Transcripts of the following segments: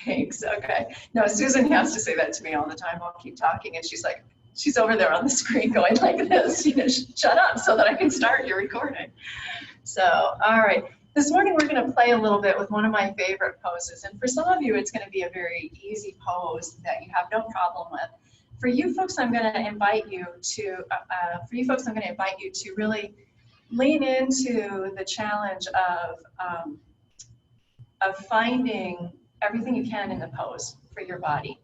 Thanks. Okay. No, Susan has to say that to me all the time. I'll keep talking, and she's like, she's over there on the screen going like this, you know, shut up so that I can start your recording. So, all right. This morning we're going to play a little bit with one of my favorite poses, and for some of you it's going to be a very easy pose that you have no problem with. For you folks, I'm going to invite you to really lean into the challenge of finding everything you can in the pose for your body.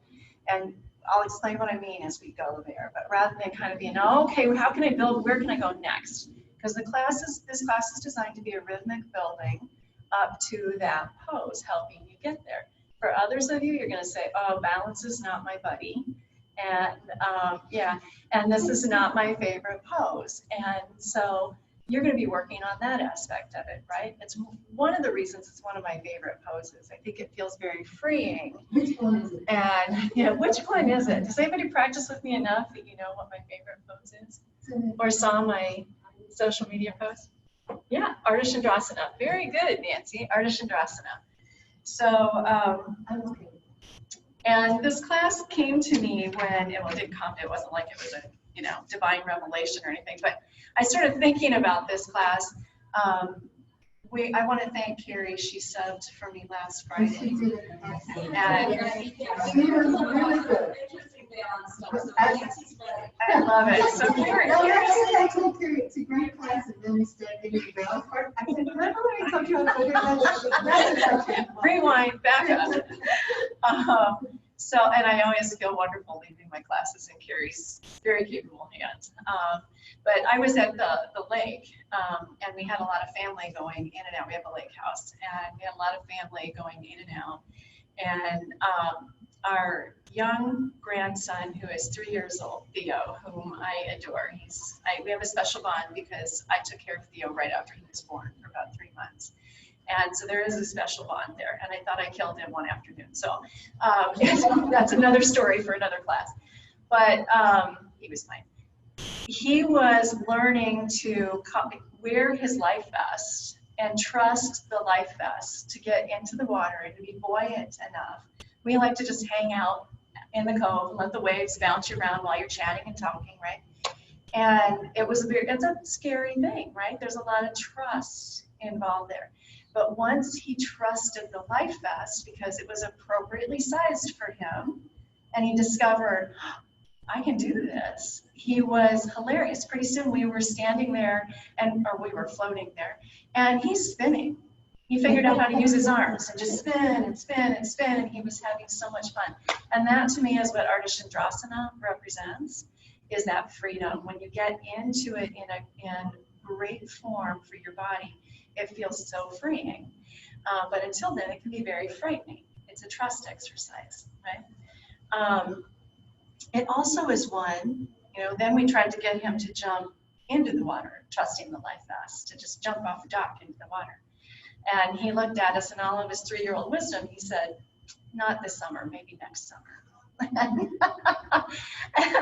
And I'll explain what I mean as we go there, but rather than kind of being, oh, okay, how can I build, where can I go next? Because this class is designed to be a rhythmic building up to that pose, helping you get there. For others of you, you're going to say, oh, balance is not my buddy. And yeah, and this is not my favorite pose. And so you're going to be working on that aspect of it, right? It's one of the reasons it's one of my favorite poses. I think it feels very freeing. Which one is it? And yeah, which one is it? Does anybody practice with me enough that you know what my favorite pose is? Or saw my social media post? Yeah, Ardha Chandrasana. Very good, Nancy. Ardha Chandrasana. So, and this class came to me when, well, it didn't come, it wasn't like it was a, you know, divine revelation or anything, but I started thinking about this class. I want to thank Carrie. She subbed for me last Friday. And I love it. So Carrie, I told Carrie it's a great class, and then we started getting the balance part. I said, remember when I told you I rewind, back up. So, and I always feel wonderful leaving my classes in Carrie's very capable hands. But I was at the lake, and we had a lot of family going in and out. We have a lake house, and we had a lot of family going in and out. And our young grandson, who is 3 years old, Theo, whom I adore, we have a special bond because I took care of Theo right after he was born for about 3 months. And so there is a special bond there, and I thought I killed him one afternoon. So that's another story for another class. But he was fine. He was learning to wear his life vest and trust the life vest to get into the water and to be buoyant enough. We like to just hang out in the cove and let the waves bounce you around while you're chatting and talking, right? And it's a scary thing, right? There's a lot of trust involved there. But once he trusted the life vest because it was appropriately sized for him, and he discovered, I can do this, he was hilarious. Pretty soon we were standing there, or we were floating there, and he's spinning. He figured out how to use his arms and just spin and spin and spin, and he was having so much fun. And that to me is what Ardha Chandrasana represents, is that freedom. When you get into it in great form for your body, it feels so freeing. But until then, it can be very frightening. It's a trust exercise, right? It also is one, then we tried to get him to jump into the water, trusting the life vest, to just jump off the dock into the water. And he looked at us, and all of his 3-year-old wisdom, he said, not this summer, maybe next summer. And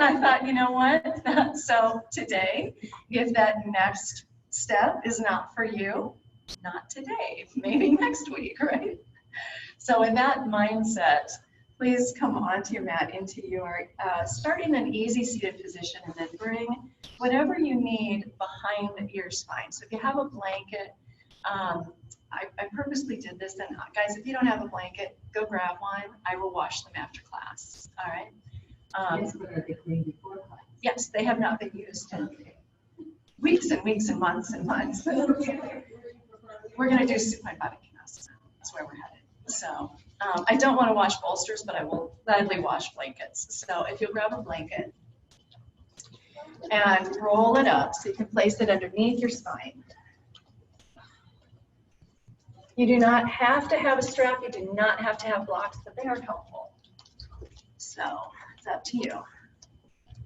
I thought, you know what? So today, if that next step is not for you, not today, maybe next week, right? So in that mindset, please come onto your mat into your, start in an easy seated position, and then bring whatever you need behind your spine. So if you have a blanket, I purposely did this, and guys, if you don't have a blanket, go grab one. I will wash them after class, all right? Yes, they have not been used in weeks and weeks and months and months. We're going to do supine Baddha-Konasana. That's where we're headed. So I don't want to wash bolsters, but I will gladly wash blankets. So if you'll grab a blanket and roll it up so you can place it underneath your spine. You do not have to have a strap. You do not have to have blocks, but they are helpful. So it's up to you.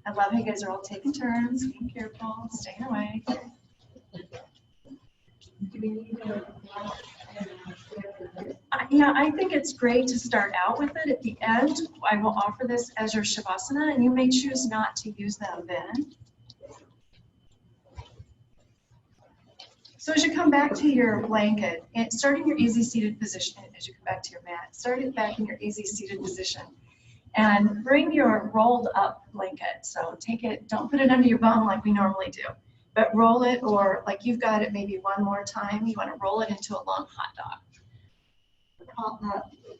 I love how you guys are all taking turns, being careful, staying away. Yeah, I think it's great to start out with it. At the end, I will offer this as your Shavasana, and you may choose not to use them then. So as you come back to your blanket, and start in your easy seated position as you come back to your mat, start it back in your easy seated position. And bring your rolled up blanket. So take it, don't put it under your bum like we normally do, but roll it, or like you've got it maybe one more time, you want to roll it into a long hot dog.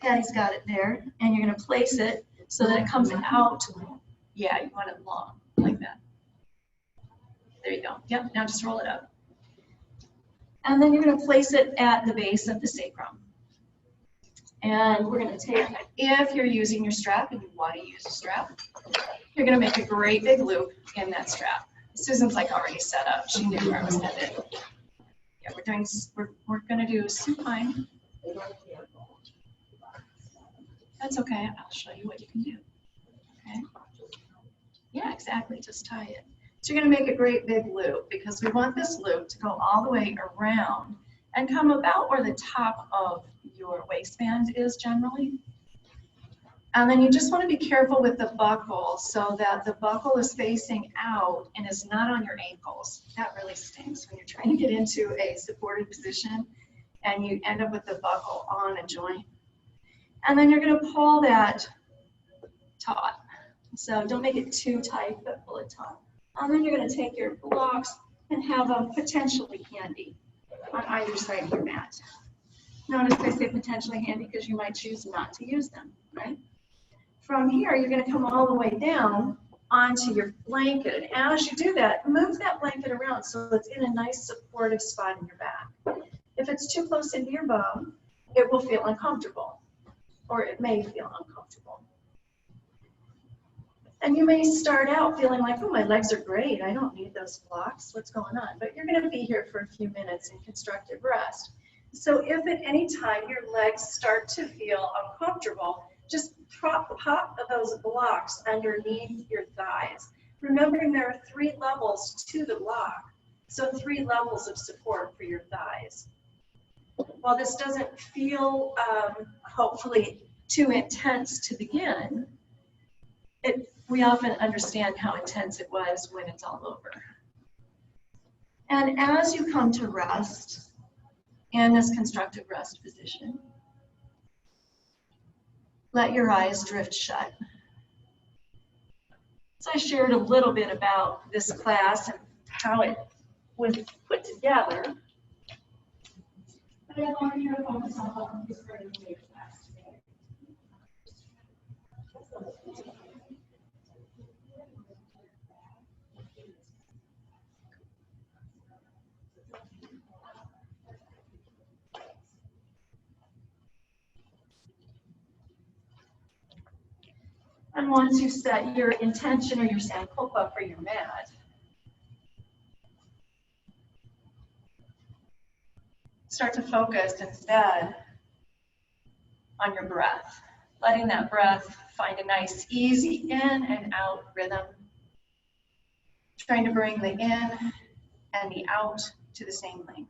Patty's got it there, and you're going to place it so that it comes out. Yeah, you want it long, like that. There you go. Yep, now just roll it up. And then you're going to place it at the base of the sacrum. And we're going to take, if you're using your strap and you want to use a strap, you're going to make a great big loop in that strap. Susan's like already set up. She knew where I was headed. Yeah, we're going to do supine. That's okay. I'll show you what you can do. Okay. Yeah, exactly. Just tie it. So you're going to make a great big loop because we want this loop to go all the way around and come about where the top of your waistband is generally. And then you just want to be careful with the buckle so that the buckle is facing out and is not on your ankles. That really stinks when you're trying to get into a supported position and you end up with the buckle on a joint. And then you're going to pull that taut. So don't make it too tight, but pull it taut. And then you're going to take your blocks and have them potentially handy on either side of your mat. Notice I say potentially handy because you might choose not to use them, right? From here, you're going to come all the way down onto your blanket. And as you do that, move that blanket around so it's in a nice supportive spot in your back. If it's too close into your bone, it will feel uncomfortable, or it may feel uncomfortable. And you may start out feeling like, oh, my legs are great. I don't need those blocks. What's going on? But you're going to be here for a few minutes in constructive rest. So if at any time your legs start to feel uncomfortable, just pop those blocks underneath your thighs. Remembering there are 3 levels to the block, so 3 levels of support for your thighs. While this doesn't feel, hopefully, too intense to begin, we often understand how intense it was when it's all over. And as you come to rest in this constructive rest position, let your eyes drift shut. So I shared a little bit about this class and how it was put together. But I want you to focus on what we started in the class today. And once you set your intention or your sankalpa for your mat, start to focus instead on your breath, letting that breath find a nice, easy in and out rhythm, trying to bring the in and the out to the same length.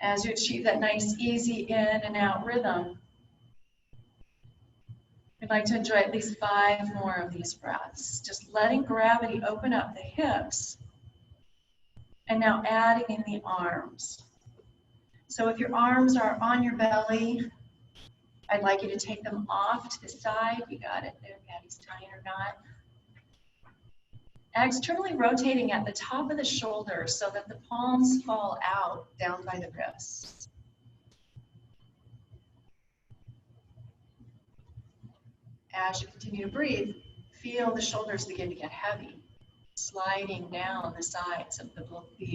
As you achieve that nice, easy in and out rhythm, we'd like to enjoy at least 5 more of these breaths. Just letting gravity open up the hips, and now adding in the arms. So if your arms are on your belly, I'd like you to take them off to the side. You got it there, Patty's tying or not. Externally rotating at the top of the shoulders so that the palms fall out down by the wrists. As you continue to breathe, feel the shoulders begin to get heavy, sliding down the sides of the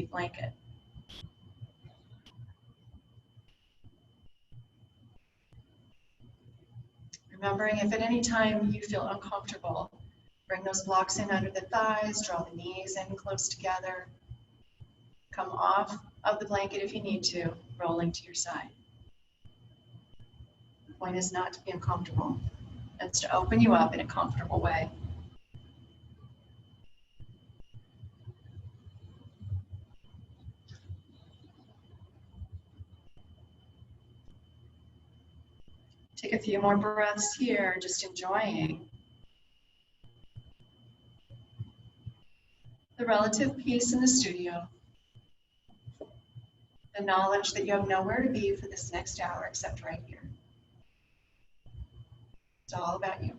blanket. Remembering if at any time you feel uncomfortable, bring those blocks in under the thighs, draw the knees in close together. Come off of the blanket if you need to, rolling to your side. The point is not to be uncomfortable. It's to open you up in a comfortable way. Take a few more breaths here, just enjoying the relative peace in the studio, the knowledge that you have nowhere to be for this next hour except right here. It's all about you.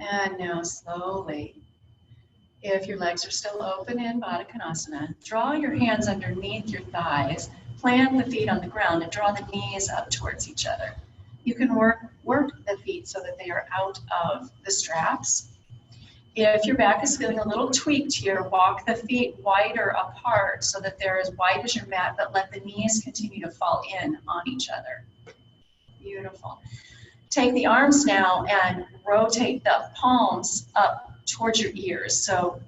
And now slowly, if your legs are still open in Baddha Konasana, draw your hands underneath your thighs, plant the feet on the ground, and draw the knees up towards each other. You can work the feet so that they are out of the straps. If your back is feeling a little tweaked here, walk the feet wider apart so that they're as wide as your mat, but let the knees continue to fall in on each other. Beautiful. Take the arms now and rotate the palms up towards your ears. So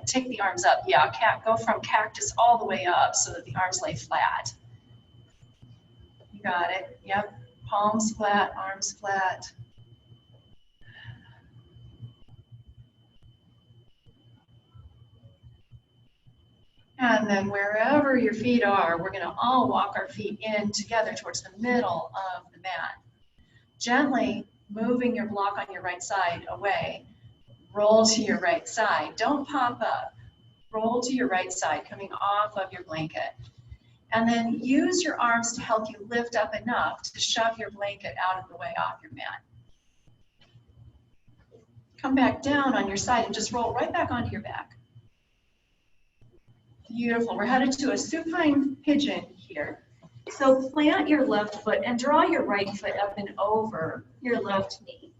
take the arms up. Yeah, go from cactus all the way up so that the arms lay flat. You got it. Yep. Palms flat, arms flat. And then wherever your feet are, we're going to all walk our feet in together towards the middle of the mat. Gently moving your block on your right side away. Roll to your right side. Don't pop up. Roll to your right side, coming off of your blanket. And then use your arms to help you lift up enough to shove your blanket out of the way off your mat. Come back down on your side and just roll right back onto your back. Beautiful. We're headed to a supine pigeon here. So plant your left foot and draw your right foot up and over your left knee.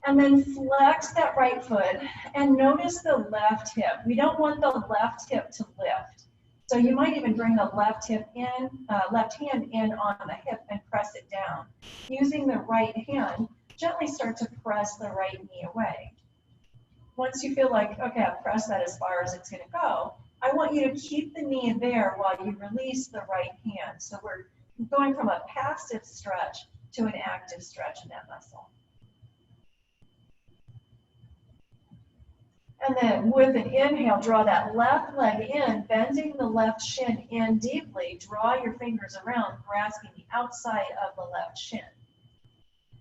And then flex that right foot and notice the left hip. We don't want the left hip to lift. So you might even bring the left hand in on the hip and press it down. Using the right hand, gently start to press the right knee away. Once you feel like, okay, I've pressed that as far as it's going to go, I want you to keep the knee there while you release the right hand. So we're going from a passive stretch to an active stretch in that muscle. And then with an inhale, draw that left leg in, bending the left shin in deeply. Draw your fingers around, grasping the outside of the left shin.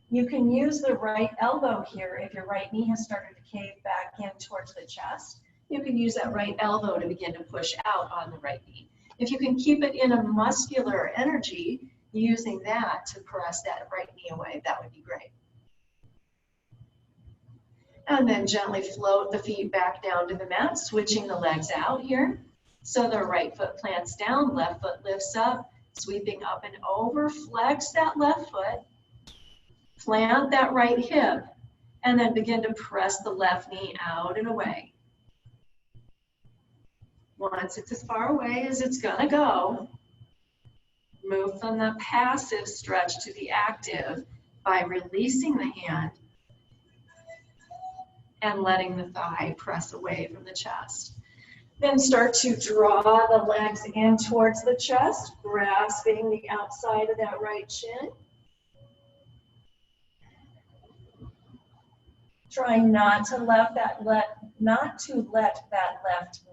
You can use the right elbow here if your right knee has started to cave back in towards the chest. You can use that right elbow to begin to push out on the right knee. If you can keep it in a muscular energy, using that to press that right knee away, that would be great. And then gently float the feet back down to the mat, switching the legs out here. So the right foot plants down, left foot lifts up, sweeping up and over. Flex that left foot, plant that right hip, and then begin to press the left knee out and away. Once it's as far away as it's gonna go, move from the passive stretch to the active by releasing the hand and letting the thigh press away from the chest. Then start to draw the legs in towards the chest, grasping the outside of that right shin. Try not to let that left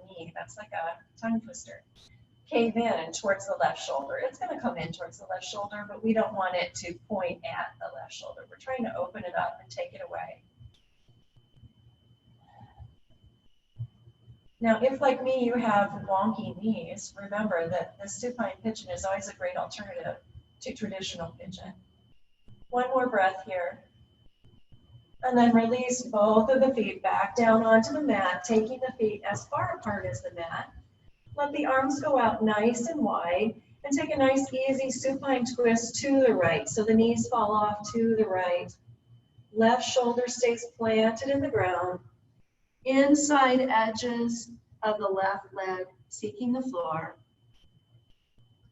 knee, that's like a tongue twister, cave in towards the left shoulder. It's going to come in towards the left shoulder, but we don't want it to point at the left shoulder. We're trying to open it up and take it away. Now, if like me, you have wonky knees, remember that the supine pigeon is always a great alternative to traditional pigeon. One more breath here. And then release both of the feet back down onto the mat, taking the feet as far apart as the mat. Let the arms go out nice and wide, and take a nice easy supine twist to the right. So the knees fall off to the right. Left shoulder stays planted in the ground. Inside edges of the left leg seeking the floor.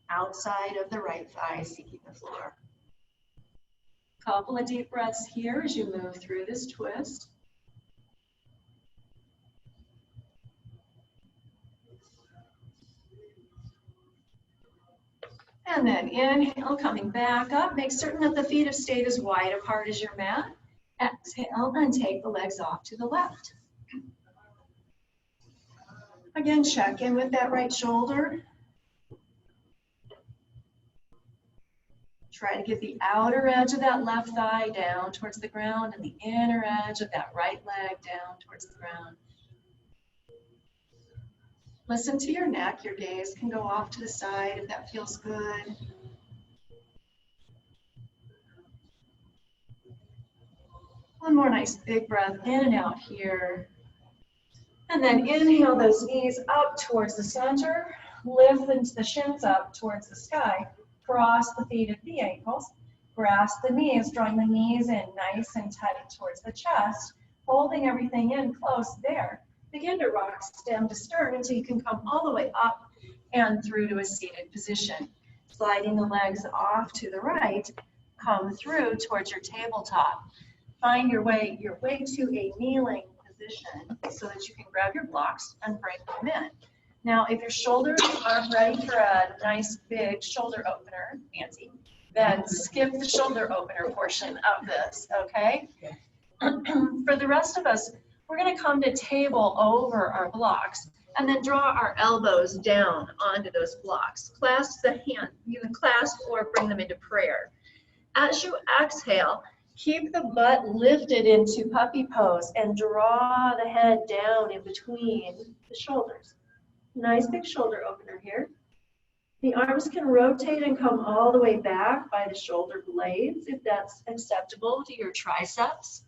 Outside of the right thigh seeking the floor. Couple of deep breaths here as you move through this twist. And then inhale, coming back up. Make certain that the feet have stayed as wide apart as your mat. Exhale and take the legs off to the left. Again, check in with that right shoulder. Try to get the outer edge of that left thigh down towards the ground and the inner edge of that right leg down towards the ground. Listen to your neck. Your gaze can go off to the side if that feels good. One more nice big breath in and out here. And then inhale those knees up towards the center. Lift the shins up towards the sky. Cross the feet at the ankles. Grasp the knees, drawing the knees in nice and tight towards the chest. Holding everything in close there. Begin to rock stem to stern until you can come all the way up and through to a seated position. Sliding the legs off to the right. Come through towards your tabletop. Find your way to a kneeling position so that you can grab your blocks and bring them in. Now, if your shoulders are ready for a nice big shoulder opener, fancy, then skip the shoulder opener portion of this, okay? For the rest of us, we're going to come to table over our blocks and then draw our elbows down onto those blocks. Clasp the hand, you can clasp or bring them into prayer. As you exhale, keep the butt lifted into puppy pose and draw the head down in between the shoulders. Nice big shoulder opener here. The arms can rotate and come all the way back by the shoulder blades if that's acceptable to your triceps.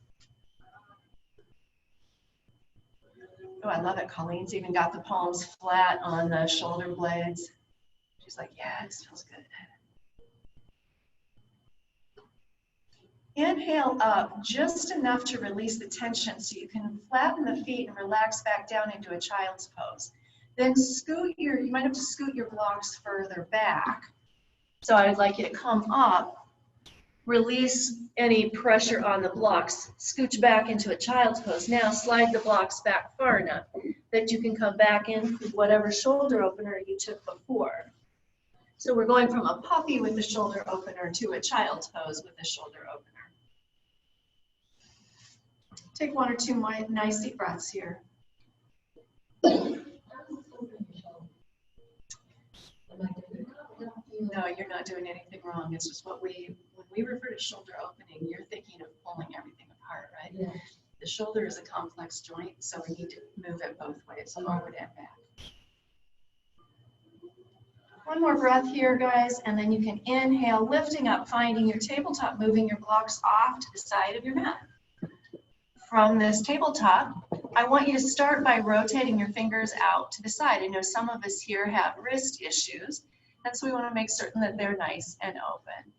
Oh, I love it. Colleen's even got the palms flat on the shoulder blades. She's like, yeah, this feels good. Inhale up just enough to release the tension so you can flatten the feet and relax back down into a child's pose. Then you might have to scoot your blocks further back. So I'd like you to come up, release any pressure on the blocks, scooch back into a child's pose. Now slide the blocks back far enough that you can come back in with whatever shoulder opener you took before. So we're going from a puppy with the shoulder opener to a child's pose with the shoulder opener. Take one or two nice deep breaths here. No, you're not doing anything wrong. It's just when we refer to shoulder opening, you're thinking of pulling everything apart, right? Yeah. The shoulder is a complex joint, so we need to move it both ways, forward and back. One more breath here, guys, and then you can inhale, lifting up, finding your tabletop, moving your blocks off to the side of your mat. From this tabletop, I want you to start by rotating your fingers out to the side. I know some of us here have wrist issues, and so we want to make certain that they're nice and open.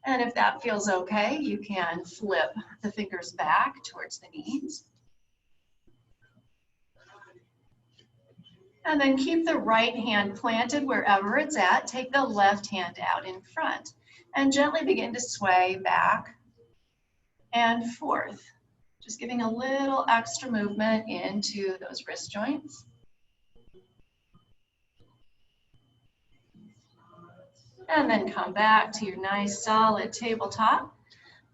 And if that feels okay, you can flip the fingers back towards the knees. And then keep the right hand planted wherever it's at. Take the left hand out in front and gently begin to sway back and forth. Just giving a little extra movement into those wrist joints. And then come back to your nice solid tabletop.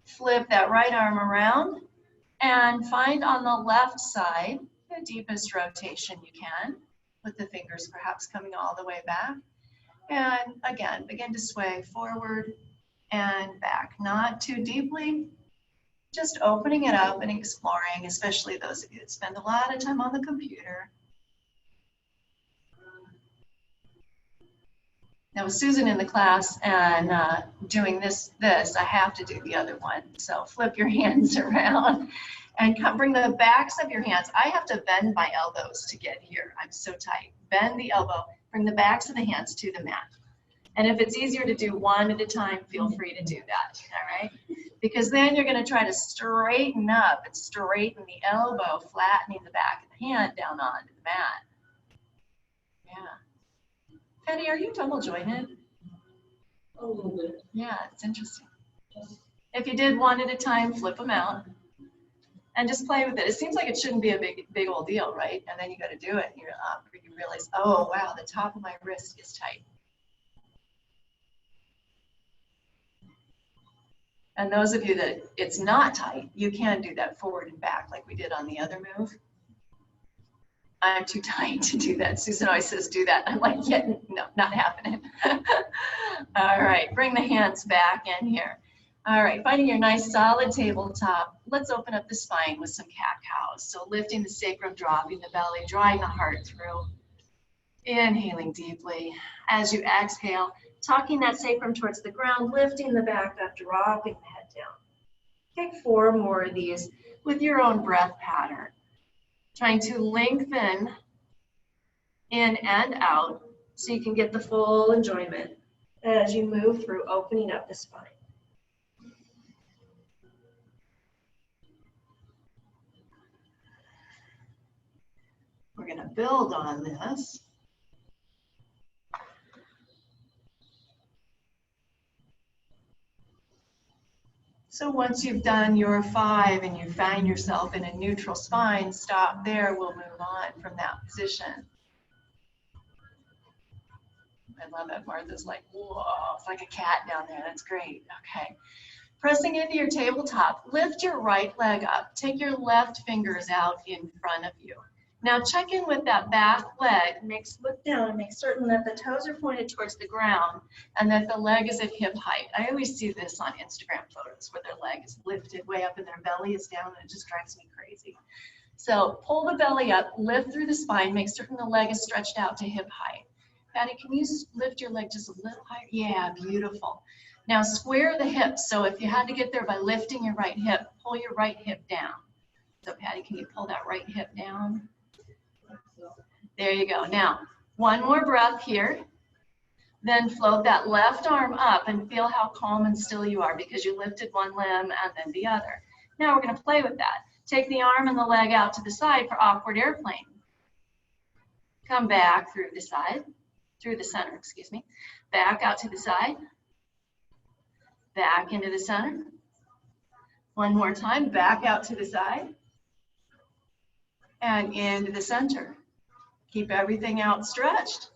Flip that right arm around and find on the left side the deepest rotation you can, with the fingers perhaps coming all the way back. And again, begin to sway forward and back, not too deeply. Just opening it up and exploring, especially those of you that spend a lot of time on the computer. Now with Susan in the class and doing this, I have to do the other one. So flip your hands around and bring the backs of your hands. I have to bend my elbows to get here. I'm so tight. Bend the elbow, bring the backs of the hands to the mat. And if it's easier to do one at a time, feel free to do that, all right? Because then you're going to try to straighten up and straighten the elbow, flattening the back of the hand down onto the mat. Yeah. Penny, are you double jointed? A little bit. Yeah, it's interesting. If you did one at a time, flip them out and just play with it. It seems like it shouldn't be a big old deal, right? And then you got to do it and you're up, and you realize, oh, wow, the top of my wrist is tight. And those of you that it's not tight, you can do that forward and back like we did on the other move. I'm too tight to do that. Susan always says, do that. I'm like, yeah, no, not happening. All right, bring the hands back in here. All right, finding your nice solid tabletop. Let's open up the spine with some cat-cows. So lifting the sacrum, dropping the belly, drawing the heart through. Inhaling deeply. As you exhale, tucking that sacrum towards the ground, lifting the back up, dropping the head down. Take 4 more of these with your own breath pattern. Trying to lengthen in and out so you can get the full enjoyment as you move through opening up the spine. We're going to build on this. So once you've done your 5 and you find yourself in a neutral spine, stop there. We'll move on from that position. I love it. Martha's like, whoa, it's like a cat down there. That's great. Okay. Pressing into your tabletop, lift your right leg up. Take your left fingers out in front of you. Now check in with that back leg. Look down and make certain that the toes are pointed towards the ground and that the leg is at hip height. I always see this on Instagram photos where their leg is lifted way up and their belly is down, and it just drives me crazy. So pull the belly up, lift through the spine, make certain the leg is stretched out to hip height. Patty, can you lift your leg just a little higher? Yeah, beautiful. Now square the hips. So if you had to get there by lifting your right hip, pull your right hip down. So Patty, can you pull that right hip down? There you go. Now, one more breath here. Then float that left arm up and feel how calm and still you are because you lifted one limb and then the other. Now we're going to play with that. Take the arm and the leg out to the side for awkward airplane. Come back through the side, through the center, excuse me. Back out to the side. Back into the center. One more time, back out to the side. And into the center. Keep everything outstretched.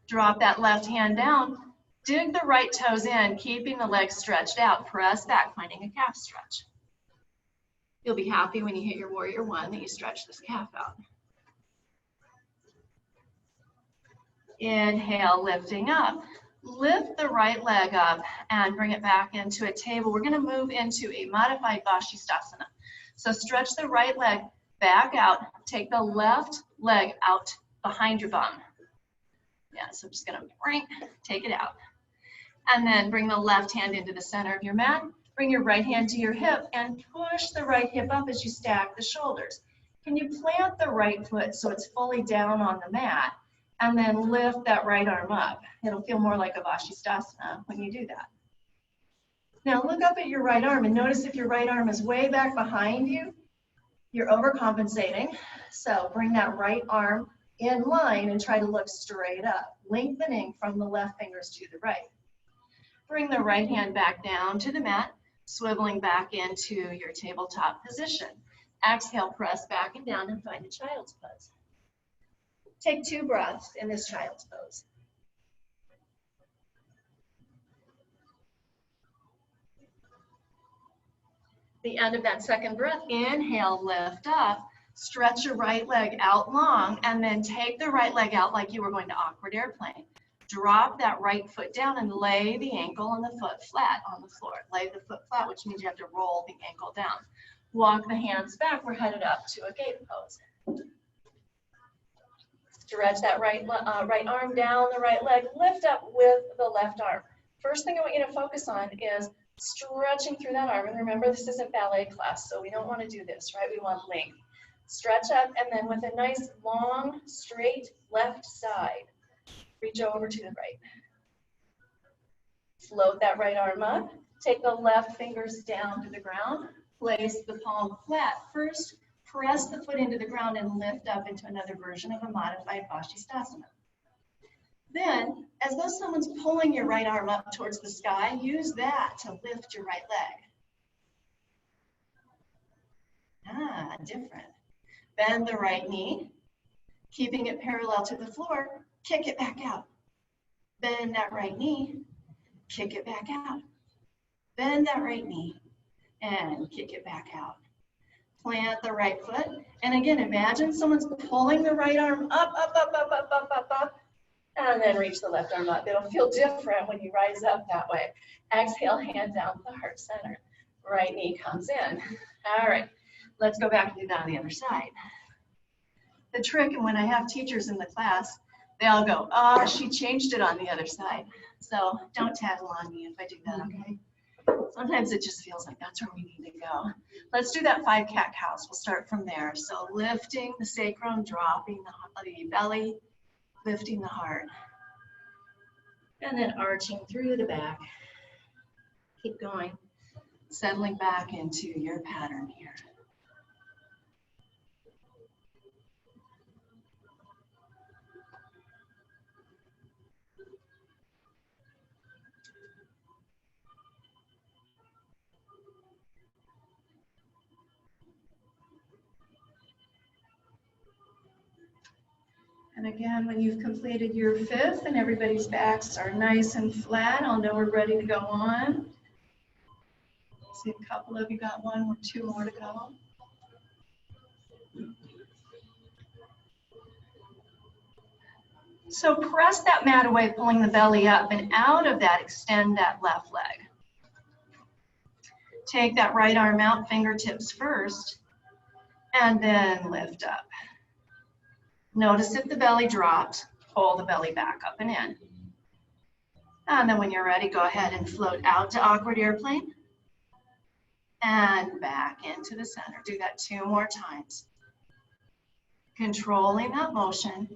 Drop that left hand down. Dig the right toes in, keeping the legs stretched out. Press back, finding a calf stretch. You'll be happy when you hit your warrior 1 that you stretch this calf out. Inhale, lifting up. Lift the right leg up and bring it back into a table. We're going to move into a modified Vashisthasana. So stretch the right leg back out. Take the left leg out behind your bum. Yeah, so I'm just going to take it out. And then bring the left hand into the center of your mat. Bring your right hand to your hip and push the right hip up as you stack the shoulders. Can you plant the right foot so it's fully down on the mat? And then lift that right arm up. It'll feel more like a Vashisthasana when you do that. Now look up at your right arm and notice if your right arm is way back behind you, you're overcompensating. So bring that right arm in line and try to look straight up, lengthening from the left fingers to the right. Bring the right hand back down to the mat, swiveling back into your tabletop position. Exhale, press back and down and find a child's pose. Take 2 breaths in this child's pose. The end of that second breath, inhale, lift up, stretch your right leg out long, and then take the right leg out like you were going to awkward airplane. Drop that right foot down and lay the ankle and the foot flat on the floor. Lay the foot flat, which means you have to roll the ankle down. Walk the hands back. We're headed up to a gate pose. Stretch that right arm down the right leg. Lift up with the left arm. First thing I want you to focus on is stretching through that arm. And remember, this isn't ballet class, so we don't want to do this, right? We want length. Stretch up, and then with a nice, long, straight left side, reach over to the right. Float that right arm up. Take the left fingers down to the ground. Place the palm flat. First, press the foot into the ground and lift up into another version of a modified Vashisthasana. Then, as though someone's pulling your right arm up towards the sky, use that to lift your right leg. Different. Bend the right knee, keeping it parallel to the floor, kick it back out. Bend that right knee, kick it back out. Bend that right knee and kick it back out. Plant the right foot. And again, imagine someone's pulling the right arm up, up, up, up, up, up, up, up, and then reach the left arm up. It'll feel different when you rise up that way. Exhale, hand down to the heart center. Right knee comes in. All right, let's go back and do that on the other side. The trick, and when I have teachers in the class, they all go, oh, she changed it on the other side. So don't tattle on me if I do that, okay? Sometimes it just feels like that's where we need to go. Let's do that 5 cat-cows. We'll start from there. So lifting the sacrum, dropping the belly, lifting the heart. And then arching through the back. Keep going. Settling back into your pattern here. And again, when you've completed your 5th and everybody's backs are nice and flat, I'll know we're ready to go on. See, a couple of you got 1 or 2 more to go. So press that mat away, pulling the belly up, and out of that, extend that left leg. Take that right arm out, fingertips first, and then lift up. Notice if the belly drops, pull the belly back up and in. And then when you're ready, go ahead and float out to awkward airplane and back into the center. Do that 2 more times. Controlling that motion.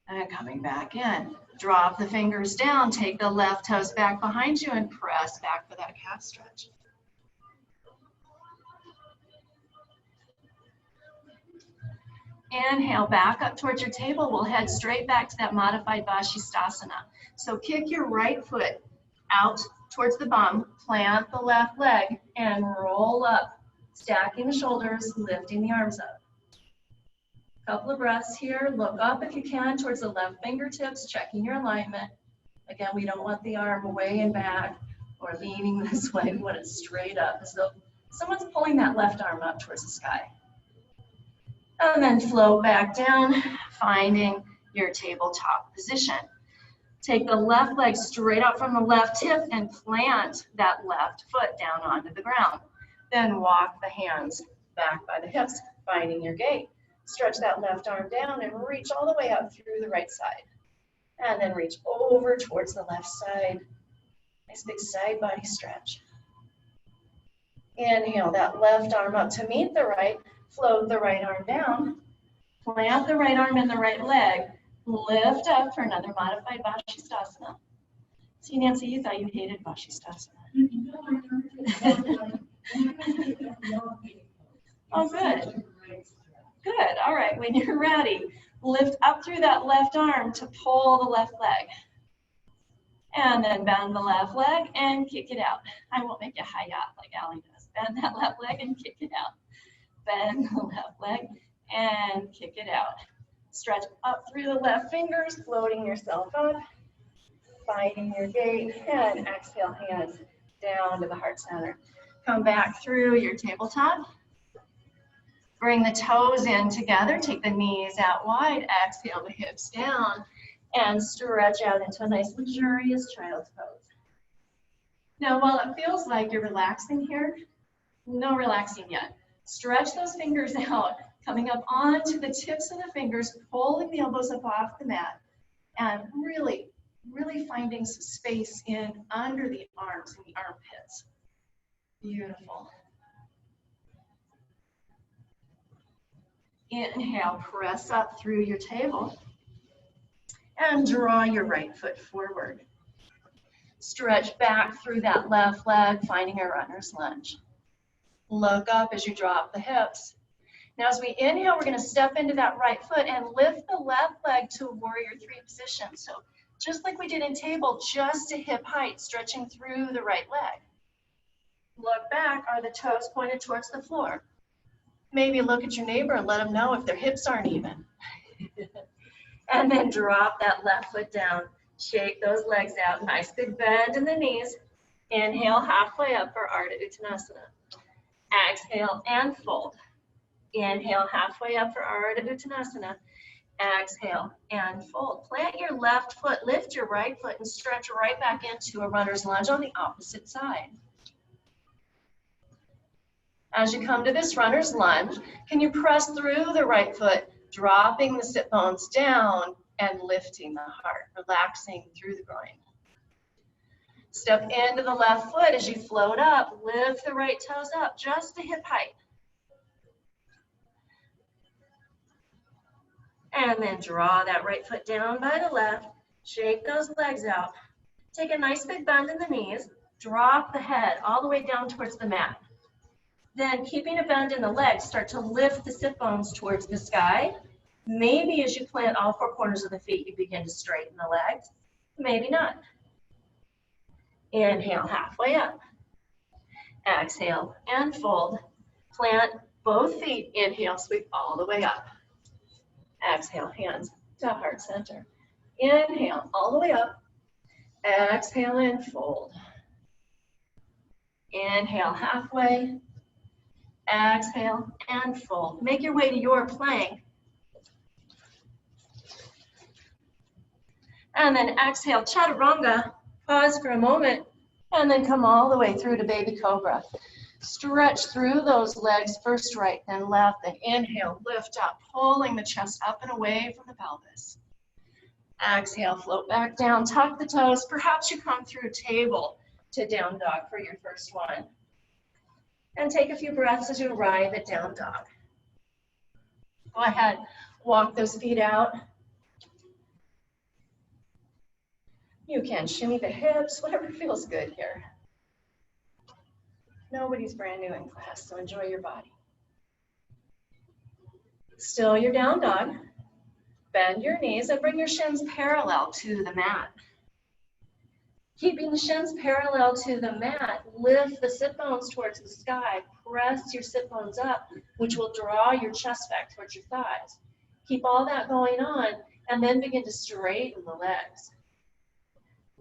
And coming back in. Drop the fingers down, take the left toes back behind you and press back for that calf stretch. Inhale, back up towards your table. We'll head straight back to that modified Vashisthasana. So kick your right foot out towards the bum, plant the left leg, and roll up, stacking the shoulders, lifting the arms up. Couple of breaths here. Look up if you can towards the left fingertips, checking your alignment. Again, we don't want the arm way and back or leaning this way. We want it straight up as though someone's pulling that left arm up towards the sky. And then float back down, finding your tabletop position. Take the left leg straight up from the left hip and plant that left foot down onto the ground. Then walk the hands back by the hips, finding your gate. Stretch that left arm down and reach all the way up through the right side. And then reach over towards the left side. Nice big side body stretch. Inhale that left arm up to meet the right. Float the right arm down. Plant the right arm in the right leg. Lift up for another modified Vashisthasana. See, Nancy, you thought you hated Vashisthasana. Oh, good. Good. All right. When you're ready, lift up through that left arm to pull the left leg. And then bend the left leg and kick it out. I won't make you hayat like Allie does. Bend that left leg and kick it out. Bend the left leg and kick it out. Stretch up through the left fingers, floating yourself up, finding your gate, and exhale, hands down to the heart center. Come back through your tabletop. Bring the toes in together, take the knees out wide, exhale the hips down, and stretch out into a nice luxurious child's pose. Now, while it feels like you're relaxing here, no relaxing yet. Stretch those fingers out, coming up onto the tips of the fingers, pulling the elbows up off the mat, and really finding some space in under the arms and the armpits. Beautiful. Inhale, press up through your table, and draw your right foot forward. Stretch back through that left leg, finding a runner's lunge. Look up as you drop the hips. Now as we inhale, we're going to step into that right foot and lift the left leg to a warrior 3 position. So just like we did in table, just to hip height, stretching through the right leg. Look back. Are the toes pointed towards the floor? Maybe look at your neighbor and let them know if their hips aren't even. And then drop that left foot down. Shake those legs out. Nice big bend in the knees. Inhale halfway up for Ardha Uttanasana. Exhale and fold. Inhale halfway up for Ardha Uttanasana. Exhale and fold. Plant your left foot, lift your right foot, and stretch right back into a runner's lunge on the opposite side. As you come to this runner's lunge, can you press through the right foot, dropping the sit bones down and lifting the heart, relaxing through the groin. Step into the left foot as you float up, lift the right toes up just to hip height. And then draw that right foot down by the left, shake those legs out. Take a nice big bend in the knees, drop the head all the way down towards the mat. Then keeping a bend in the legs, start to lift the sit bones towards the sky. Maybe as you plant all four corners of the feet, you begin to straighten the legs. Maybe not. Inhale halfway up. Exhale and fold. Plant both feet. Inhale, sweep all the way up. Exhale, hands to heart center. Inhale all the way up. Exhale and fold. Inhale halfway. Exhale and fold. Make your way to your plank. And then exhale, chaturanga. Pause for a moment. And then come all the way through to baby cobra. Stretch through those legs, first right, then left. Then inhale, lift up, pulling the chest up and away from the pelvis. Exhale, float back down, tuck the toes. Perhaps you come through table to down dog for your first one. And take a few breaths as you arrive at down dog. Go ahead, walk those feet out. You can shimmy the hips, whatever feels good here. Nobody's brand new in class, so enjoy your body. Still your down dog. Bend your knees and bring your shins parallel to the mat. Keeping the shins parallel to the mat, lift the sit bones towards the sky. Press your sit bones up, which will draw your chest back towards your thighs. Keep all that going on, and then begin to straighten the legs.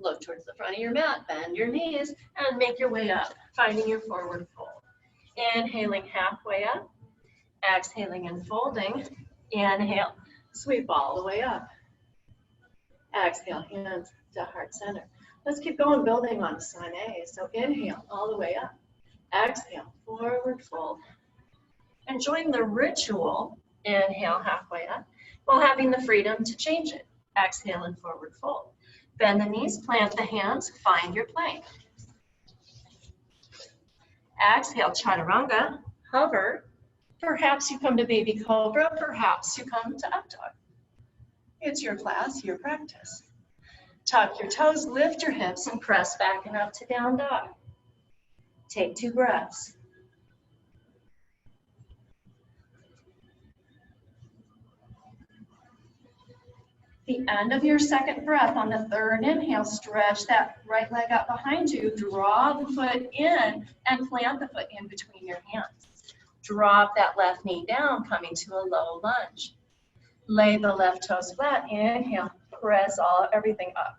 Look towards the front of your mat, bend your knees, and make your way up, finding your forward fold. Inhaling halfway up, exhaling and folding. Inhale, sweep all the way up. Exhale, hands to heart center. Let's keep going, building on Sane. So inhale all the way up. Exhale, forward fold. Enjoying the ritual, inhale halfway up, while having the freedom to change it. Exhale and forward fold. Bend the knees, plant the hands, find your plank. Exhale, chaturanga, hover. Perhaps you come to baby cobra, perhaps you come to up dog. It's your class, your practice. Tuck your toes, lift your hips, and press back and up to down dog. Take 2 breaths. The end of your second breath, on the third inhale, stretch that right leg up behind you, draw the foot in, and plant the foot in between your hands. Drop that left knee down, coming to a low lunge. Lay the left toes flat, inhale, press everything up.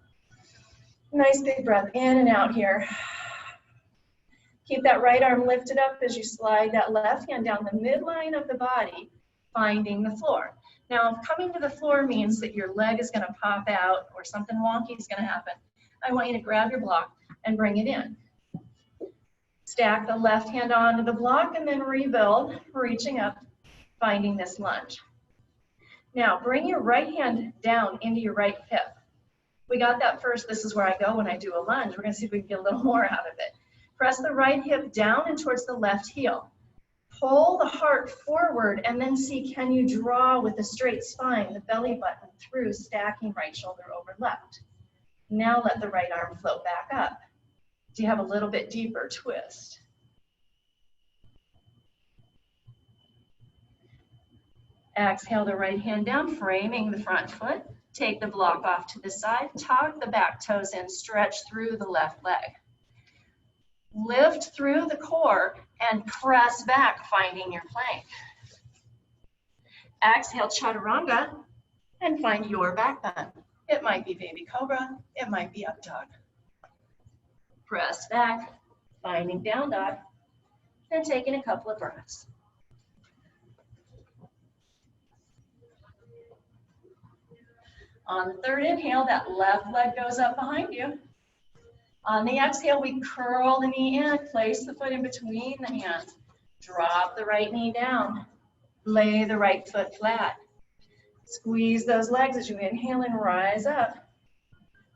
Nice big breath in and out here. Keep that right arm lifted up as you slide that left hand down the midline of the body, finding the floor. Now, if coming to the floor means that your leg is going to pop out or something wonky is going to happen, I want you to grab your block and bring it in. Stack the left hand onto the block and then rebuild, reaching up, finding this lunge. Now, bring your right hand down into your right hip. We got that first. This is where I go when I do a lunge. We're going to see if we can get a little more out of it. Press the right hip down and towards the left heel. Pull the heart forward and then see, can you draw with a straight spine, the belly button through, stacking right shoulder over left. Now let the right arm float back up. Do you have a little bit deeper twist? Exhale the right hand down, framing the front foot. Take the block off to the side, tuck the back toes in, stretch through the left leg. Lift through the core and press back, finding your plank. Exhale, chaturanga, and find your back bend. It might be baby cobra, it might be up dog. Press back, finding down dog, and taking a couple of breaths. On the third inhale, that left leg goes up behind you. On the exhale, we curl the knee in, place the foot in between the hands. Drop the right knee down. Lay the right foot flat. Squeeze those legs as you inhale and rise up.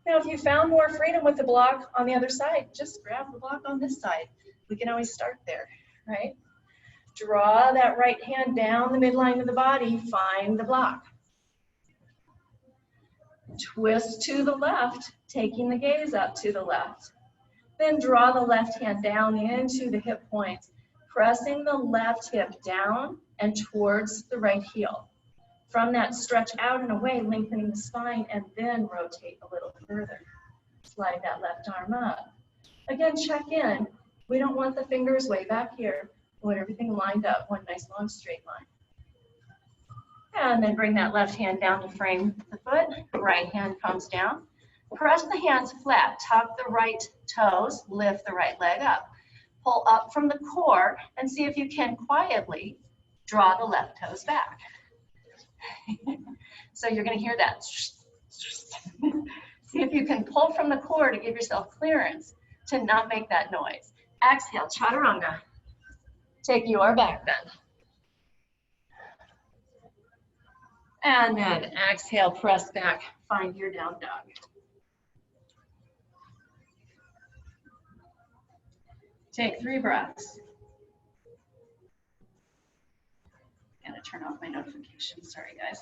Now, if you found more freedom with the block on the other side, just grab the block on this side. We can always start there, right? Draw that right hand down the midline of the body, find the block. Twist to the left, taking the gaze up to the left. Then draw the left hand down into the hip points, pressing the left hip down and towards the right heel. From that, stretch out and away, lengthening the spine, and then rotate a little further. Slide that left arm up. Again, check in. We don't want the fingers way back here. We want everything lined up, one nice long straight line. And then bring that left hand down to frame the foot. Right hand comes down. Press the hands flat. Tuck the right toes. Lift the right leg up. Pull up from the core and see if you can quietly draw the left toes back. So you're going to hear that. See if you can pull from the core to give yourself clearance to not make that noise. Exhale, chaturanga. Take your back bend. And then exhale, press back, find your down dog. Take 3 breaths. Gotta turn off my notifications, sorry guys.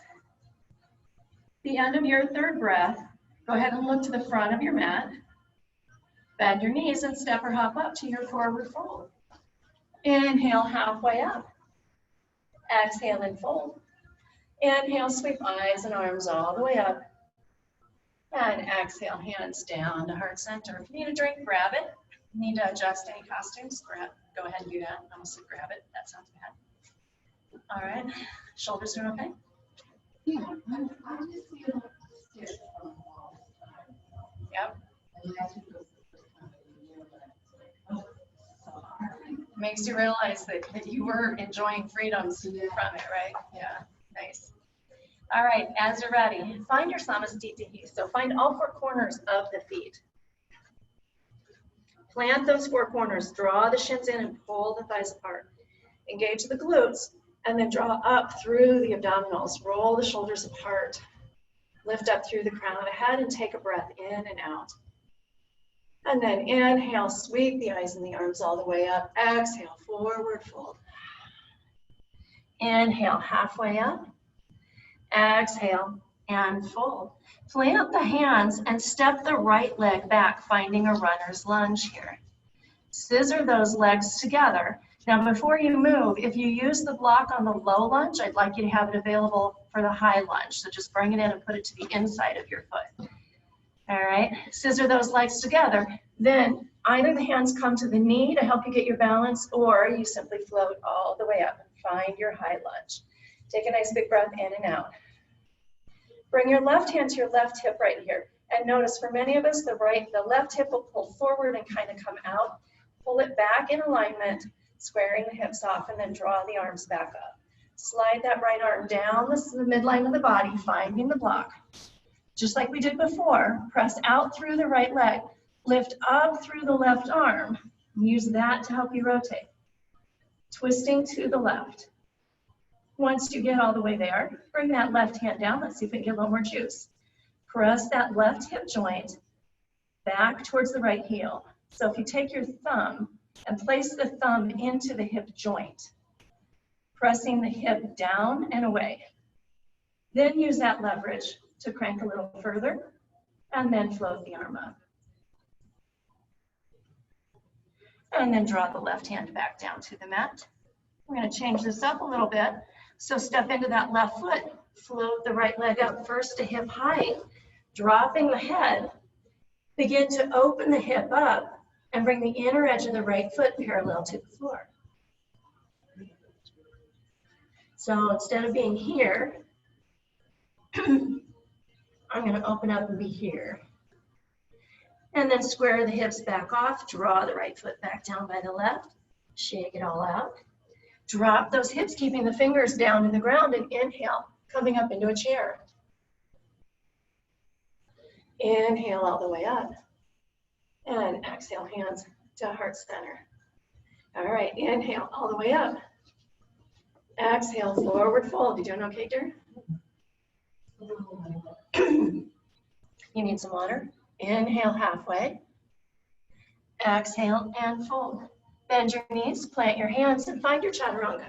The end of your third breath, go ahead and look to the front of your mat. Bend your knees and step or hop up to your forward fold. Inhale, halfway up. Exhale and fold. Inhale, sweep eyes and arms all the way up. And exhale, hands down to heart center. If you need a drink, grab it. If you need to adjust any costumes, go ahead and do that. I almost said grab it. That sounds bad. All right. Shoulders are okay? Yeah, I just feel stiff from the wall. Yep. And last week was the first time I knew that. Oh, so hard. Makes you realize that you were enjoying freedoms from it, right? Yeah, nice. All right, as you're ready, find your samasthiti. So find all 4 corners of the feet. Plant those 4 corners, draw the shins in and pull the thighs apart. Engage the glutes, and then draw up through the abdominals. Roll the shoulders apart. Lift up through the crown of the head and take a breath in and out. And then inhale, sweep the eyes and the arms all the way up. Exhale, forward fold. Inhale, halfway up. Exhale and fold. Plant the hands and step the right leg back, finding a runner's lunge here. Scissor those legs together. Now, before you move, if you use the block on the low lunge, I'd like you to have it available for the high lunge. So just bring it in and put it to the inside of your foot. All right, scissor those legs together. Then either the hands come to the knee to help you get your balance, or you simply float all the way up and find your high lunge. Take a nice big breath in and out. Bring your left hand to your left hip right here. And notice for many of us, the left hip will pull forward and kind of come out. Pull it back in alignment, squaring the hips off, and then draw the arms back up. Slide that right arm down the midline of the body, finding the block. Just like we did before, press out through the right leg, lift up through the left arm. Use that to help you rotate. Twisting to the left. Once you get all the way there, bring that left hand down. Let's see if we can get a little more juice. Press that left hip joint back towards the right heel. So if you take your thumb and place the thumb into the hip joint, pressing the hip down and away. Then use that leverage to crank a little further and then float the arm up. And then draw the left hand back down to the mat. We're going to change this up a little bit. So step into that left foot, float the right leg up first to hip height, dropping the head. Begin to open the hip up, And bring the inner edge of the right foot parallel to the floor. So instead of being here, I'm going to open up and be here. And then square the hips back off, draw the right foot back down by the left, shake it all out. Drop those hips, keeping the fingers down to the ground, and inhale, coming up into a chair. Inhale all the way up. And exhale, hands to heart center. All right, inhale all the way up. Exhale, forward fold. You doing okay, dear? You need some water? Inhale halfway. Exhale and fold. Bend your knees, plant your hands, and find your chaturanga.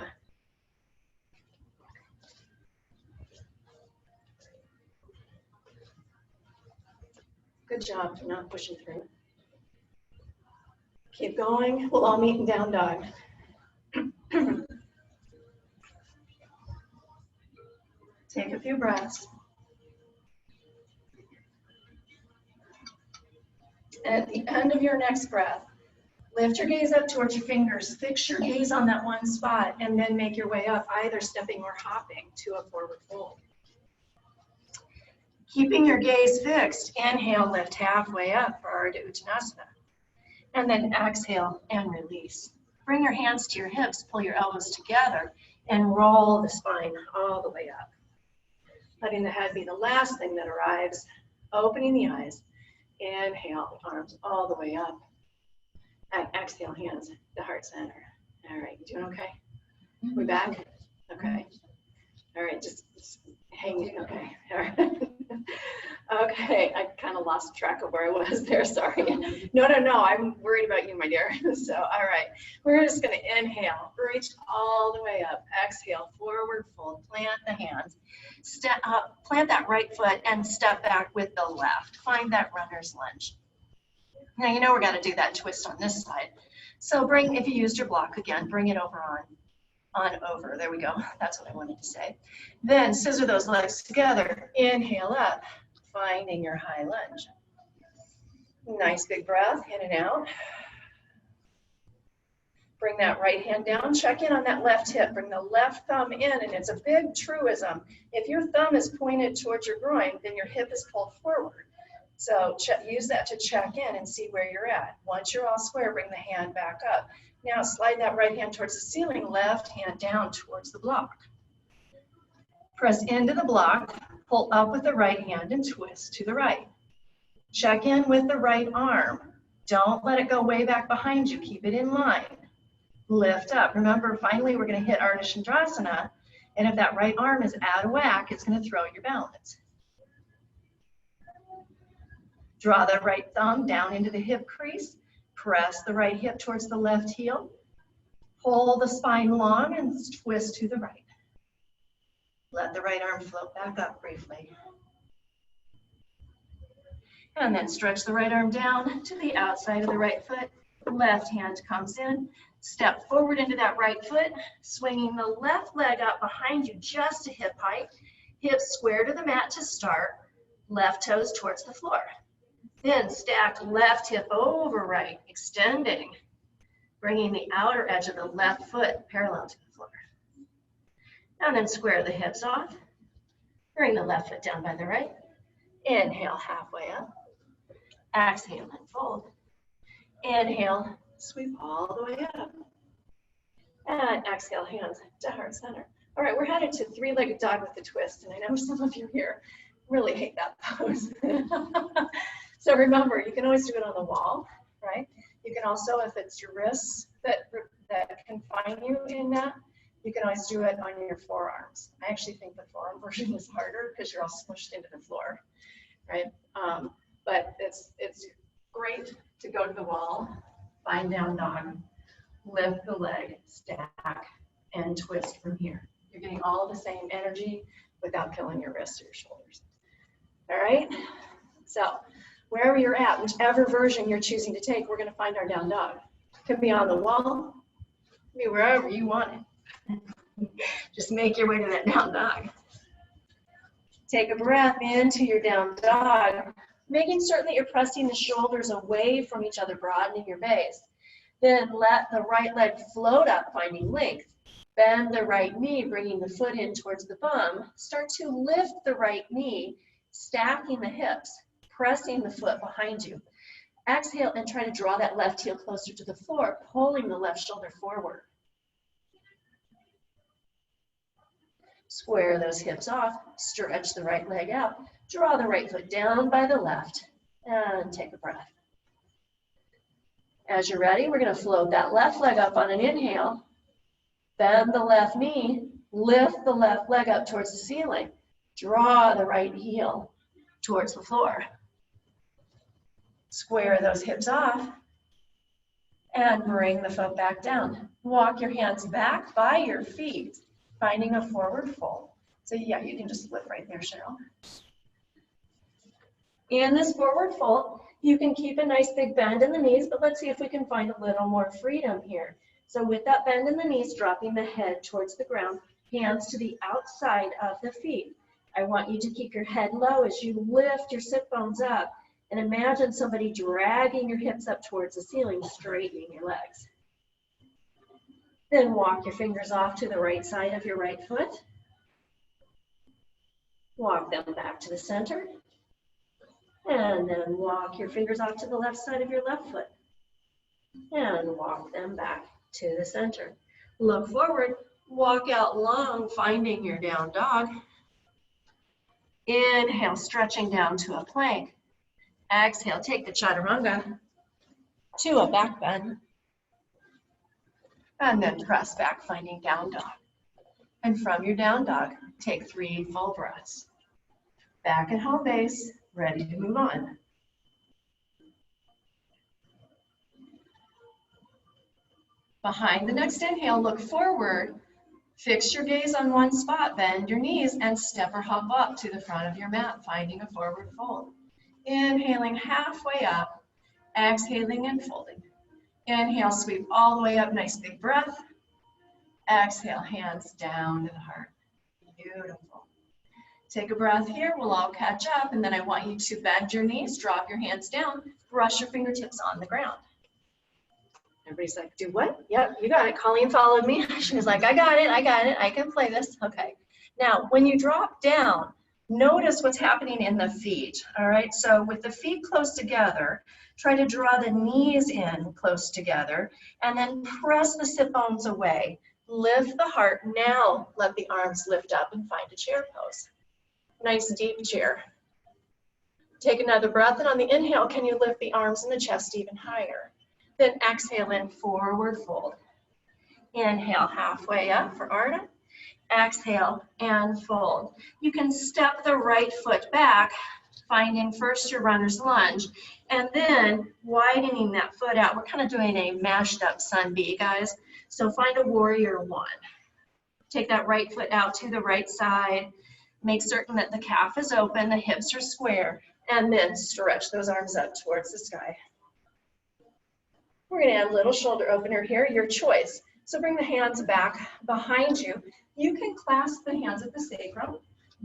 Good job for not pushing through. Keep going. We'll all meet in down dog. Take a few breaths. At the end of your next breath, lift your gaze up towards your fingers. Fix your gaze on that one spot, and then make your way up, either stepping or hopping to a forward fold. Keeping your gaze fixed, inhale, lift halfway up for Ardha Uttanasana. And then exhale and release. Bring your hands to your hips, pull your elbows together, and roll the spine all the way up. Letting the head be the last thing that arrives. Opening the eyes. Inhale, arms all the way up. And exhale, hands to heart center. All right, you doing okay? We back? Okay. All right, just hang, okay. All right. Okay, I kind of lost track of where I was there, sorry. No, I'm worried about you, my dear. So, all right, we're just gonna inhale, reach all the way up, exhale, forward fold, plant the hands, step up, plant that right foot and step back with the left. Find that runner's lunge. Now, you know we're gonna do that twist on this side. So bring, if you used your block again, bring it over on over, there we go, that's what I wanted to say. Then scissor those legs together, inhale up, finding your high lunge. Nice big breath, in and out. Bring that right hand down, check in on that left hip, bring the left thumb in, and it's a big truism. If your thumb is pointed towards your groin, then your hip is pulled forward. So use that to check in and see where you're at. Once you're all square, bring the hand back up. Now slide that right hand towards the ceiling, left hand down towards the block. Press into the block, pull up with the right hand and twist to the right. Check in with the right arm. Don't let it go way back behind you. Keep it in line. Lift up. Remember, finally, we're going to hit Ardha Chandrasana. And if that right arm is out of whack, it's going to throw your balance. Draw the right thumb down into the hip crease. Press the right hip towards the left heel. Pull the spine long and twist to the right. Let the right arm float back up briefly. And then stretch the right arm down to the outside of the right foot. Left hand comes in. Step forward into that right foot, swinging the left leg out behind you just to hip height. Hips square to the mat to start. Left toes towards the floor. Then stack left hip over right, extending, bringing the outer edge of the left foot parallel to the floor. And then square the hips off. Bring the left foot down by the right. Inhale, halfway up. Exhale and fold. Inhale, sweep all the way up. And exhale, hands to heart center. All right, we're headed to three-legged dog with the twist. And I know some of you here really hate that pose. So remember, you can always do it on the wall, right? You can also, if it's your wrists that confine you in that, you can always do it on your forearms. I actually think the forearm version is harder because you're all smushed into the floor, right? But it's great to go to the wall, find down dog, lift the leg, stack, and twist from here. You're getting all the same energy without killing your wrists or your shoulders. All right? So wherever you're at, whichever version you're choosing to take, we're going to find our down dog. It can be on the wall, it can be wherever you want it. Just make your way to that down dog. Take a breath into your down dog. making certain that you're pressing the shoulders away from each other, broadening your base. Then let the right leg float up, finding length. Bend the right knee, bringing the foot in towards the bum. Start to lift the right knee, stacking the hips, pressing the foot behind you. Exhale and try to draw that left heel closer to the floor, pulling the left shoulder forward. Square those hips off, stretch the right leg out, draw the right foot down by the left, and take a breath. As you're ready, we're going to float that left leg up on an inhale, bend the left knee, lift the left leg up towards the ceiling, draw the right heel towards the floor. Square those hips off, and bring the foot back down. Walk your hands back by your feet, finding a forward fold. So yeah, you can just flip right there, Cheryl. In this forward fold, you can keep a nice big bend in the knees, but let's see if we can find a little more freedom here. So with that bend in the knees, dropping the head towards the ground, hands to the outside of the feet. I want you to keep your head low as you lift your sit bones up, and imagine somebody dragging your hips up towards the ceiling, straightening your legs. Then walk your fingers off to the right side of your right foot. Walk them back to the center. And then walk your fingers off to the left side of your left foot. And walk them back to the center. Look forward, walk out long, finding your down dog. Inhale, stretching down to a plank. Exhale, take the chaturanga to a back bend. And then press back, finding down dog. And from your down dog, take 3 full breaths. Back at home base, ready to move on. Behind the next inhale, look forward. Fix your gaze on one spot, bend your knees, and step or hop up to the front of your mat, finding a forward fold. Inhaling halfway up, exhaling and folding. Inhale, sweep all the way up, nice big breath. Exhale, hands down to the heart. Beautiful. Take a breath here, we'll all catch up, and then I want you to bend your knees, drop your hands down, brush your fingertips on the ground. Everybody's like, do what? Yep, you got it. Colleen followed me. She was like, I got it, I can play this. Okay. Now, when you drop down, notice what's happening in the feet, all right? So with the feet close together, try to draw the knees in close together, and then press the sit bones away. Lift the heart. Now let the arms lift up and find a chair pose. Nice deep chair. Take another breath, and on the inhale, can you lift the arms and the chest even higher? Then exhale in forward fold. Inhale halfway up for Arda. Exhale and fold. You can step the right foot back, finding first your runner's lunge, and then widening that foot out. We're kind of doing a mashed up sun B, guys. So find a warrior 1. Take that right foot out to the right side. Make certain that the calf is open, the hips are square, and then stretch those arms up towards the sky. We're going to add a little shoulder opener here, your choice. So bring the hands back behind you. You can clasp the hands at the sacrum.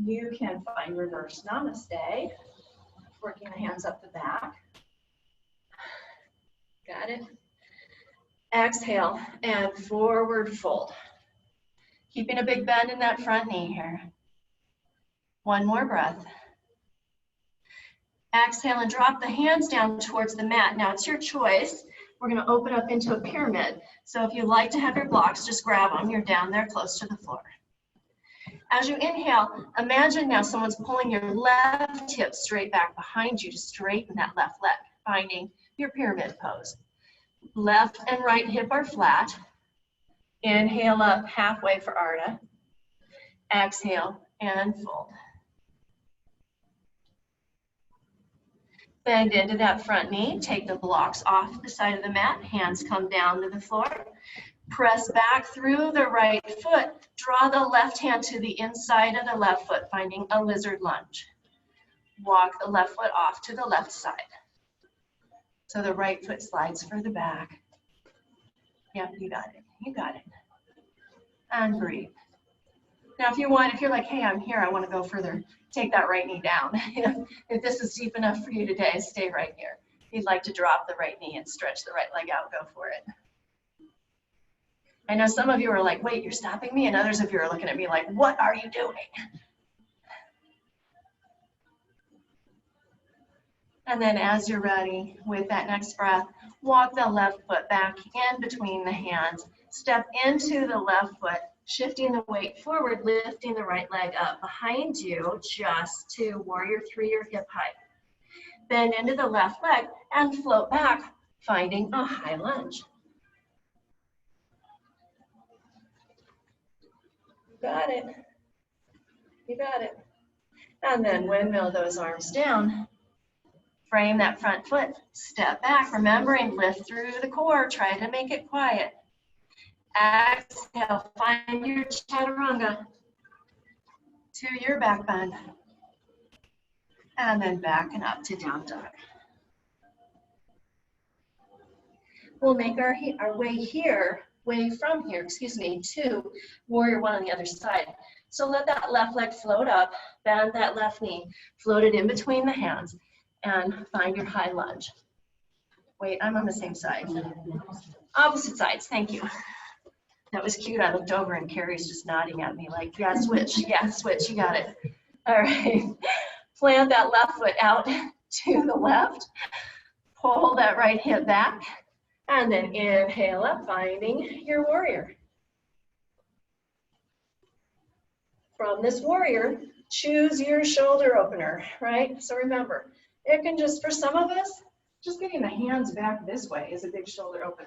You can find reverse namaste, working the hands up the back. Got it? Exhale and forward fold. Keeping a big bend in that front knee here. One more breath. Exhale and drop the hands down towards the mat. Now it's your choice. We're going to open up into a pyramid. So if you like to have your blocks, just grab them. You're down there close to the floor. As you inhale, imagine now someone's pulling your left hip straight back behind you to straighten that left leg, finding your pyramid pose. Left and right hip are flat. Inhale up halfway for Arda. Exhale and fold. Bend into that front knee. Take the blocks off the side of the mat. Hands come down to the floor. Press back through the right foot. Draw the left hand to the inside of the left foot, finding a lizard lunge. Walk the left foot off to the left side. So the right foot slides further back. Yep, you got it. You got it. And breathe. Now if you're like, hey, I'm here, I want to go further, take that right knee down. If this is deep enough for you today, stay right here. If you'd like to drop the right knee and stretch the right leg out, go for it. I know some of you are like, wait, you're stopping me, and others of you are looking at me like, what are you doing? And then as you're ready, with that next breath, walk the left foot back in between the hands. Step into the left foot, shifting the weight forward, lifting the right leg up behind you just to warrior three or hip height. Bend into the left leg and float back, finding a high lunge. Got it. You got it. And then windmill those arms down. Frame that front foot. Step back, remembering lift through the core. Try to make it quiet. Exhale, find your chaturanga to your back bend. And then back and up to down dog. We'll make our way from here, to warrior one on the other side. So let that left leg float up, bend that left knee, float it in between the hands, and find your high lunge. Wait, I'm on the same side. Opposite sides, thank you. That was cute. I looked over and Carrie's just nodding at me like, yeah, switch, you got it. All right, plant that left foot out to the left, pull that right hip back, and then inhale up, finding your warrior. From this warrior, choose your shoulder opener, right? So remember, it can just, for some of us, just getting the hands back this way is a big shoulder open.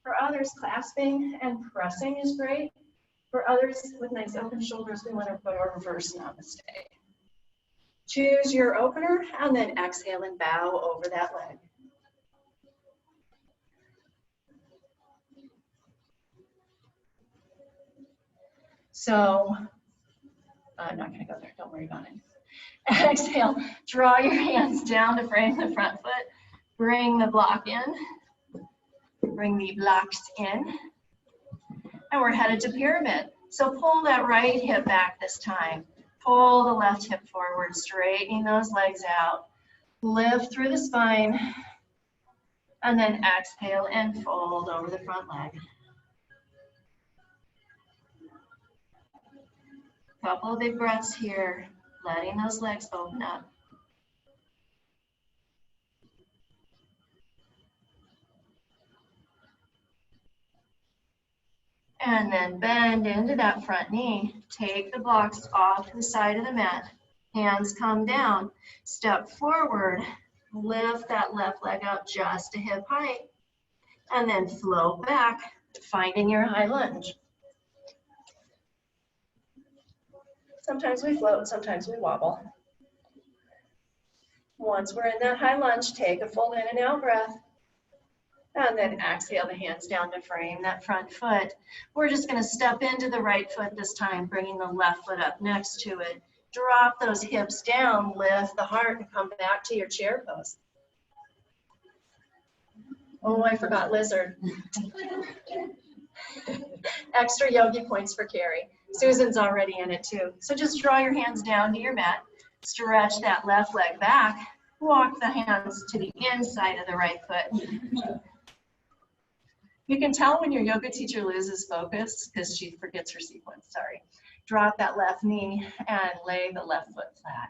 For others, clasping and pressing is great. For others with nice open shoulders, we want to put our reverse namaste. Choose your opener and then exhale and bow over that leg. So, I'm not going to go there, don't worry about it. Exhale, draw your hands down to frame the front foot. Bring the block in. Bring the blocks in. And we're headed to pyramid. So pull that right hip back this time. Pull the left hip forward, straightening those legs out. Lift through the spine. And then exhale and fold over the front leg. Couple of big breaths here, letting those legs open up. And then bend into that front knee. Take the blocks off the side of the mat. Hands come down. Step forward. Lift that left leg up just to hip height. And then float back, finding your high lunge. Sometimes we float, sometimes we wobble. Once we're in that high lunge, take a full in and out breath. And then exhale the hands down to frame that front foot. We're just going to step into the right foot this time, bringing the left foot up next to it. Drop those hips down, lift the heart, and come back to your chair pose. Oh, I forgot lizard. Extra yogi points for Carrie. Susan's already in it too. So just draw your hands down to your mat. Stretch that left leg back. Walk the hands to the inside of the right foot. You can tell when your yoga teacher loses focus because she forgets her sequence, sorry. Drop that left knee and lay the left foot flat.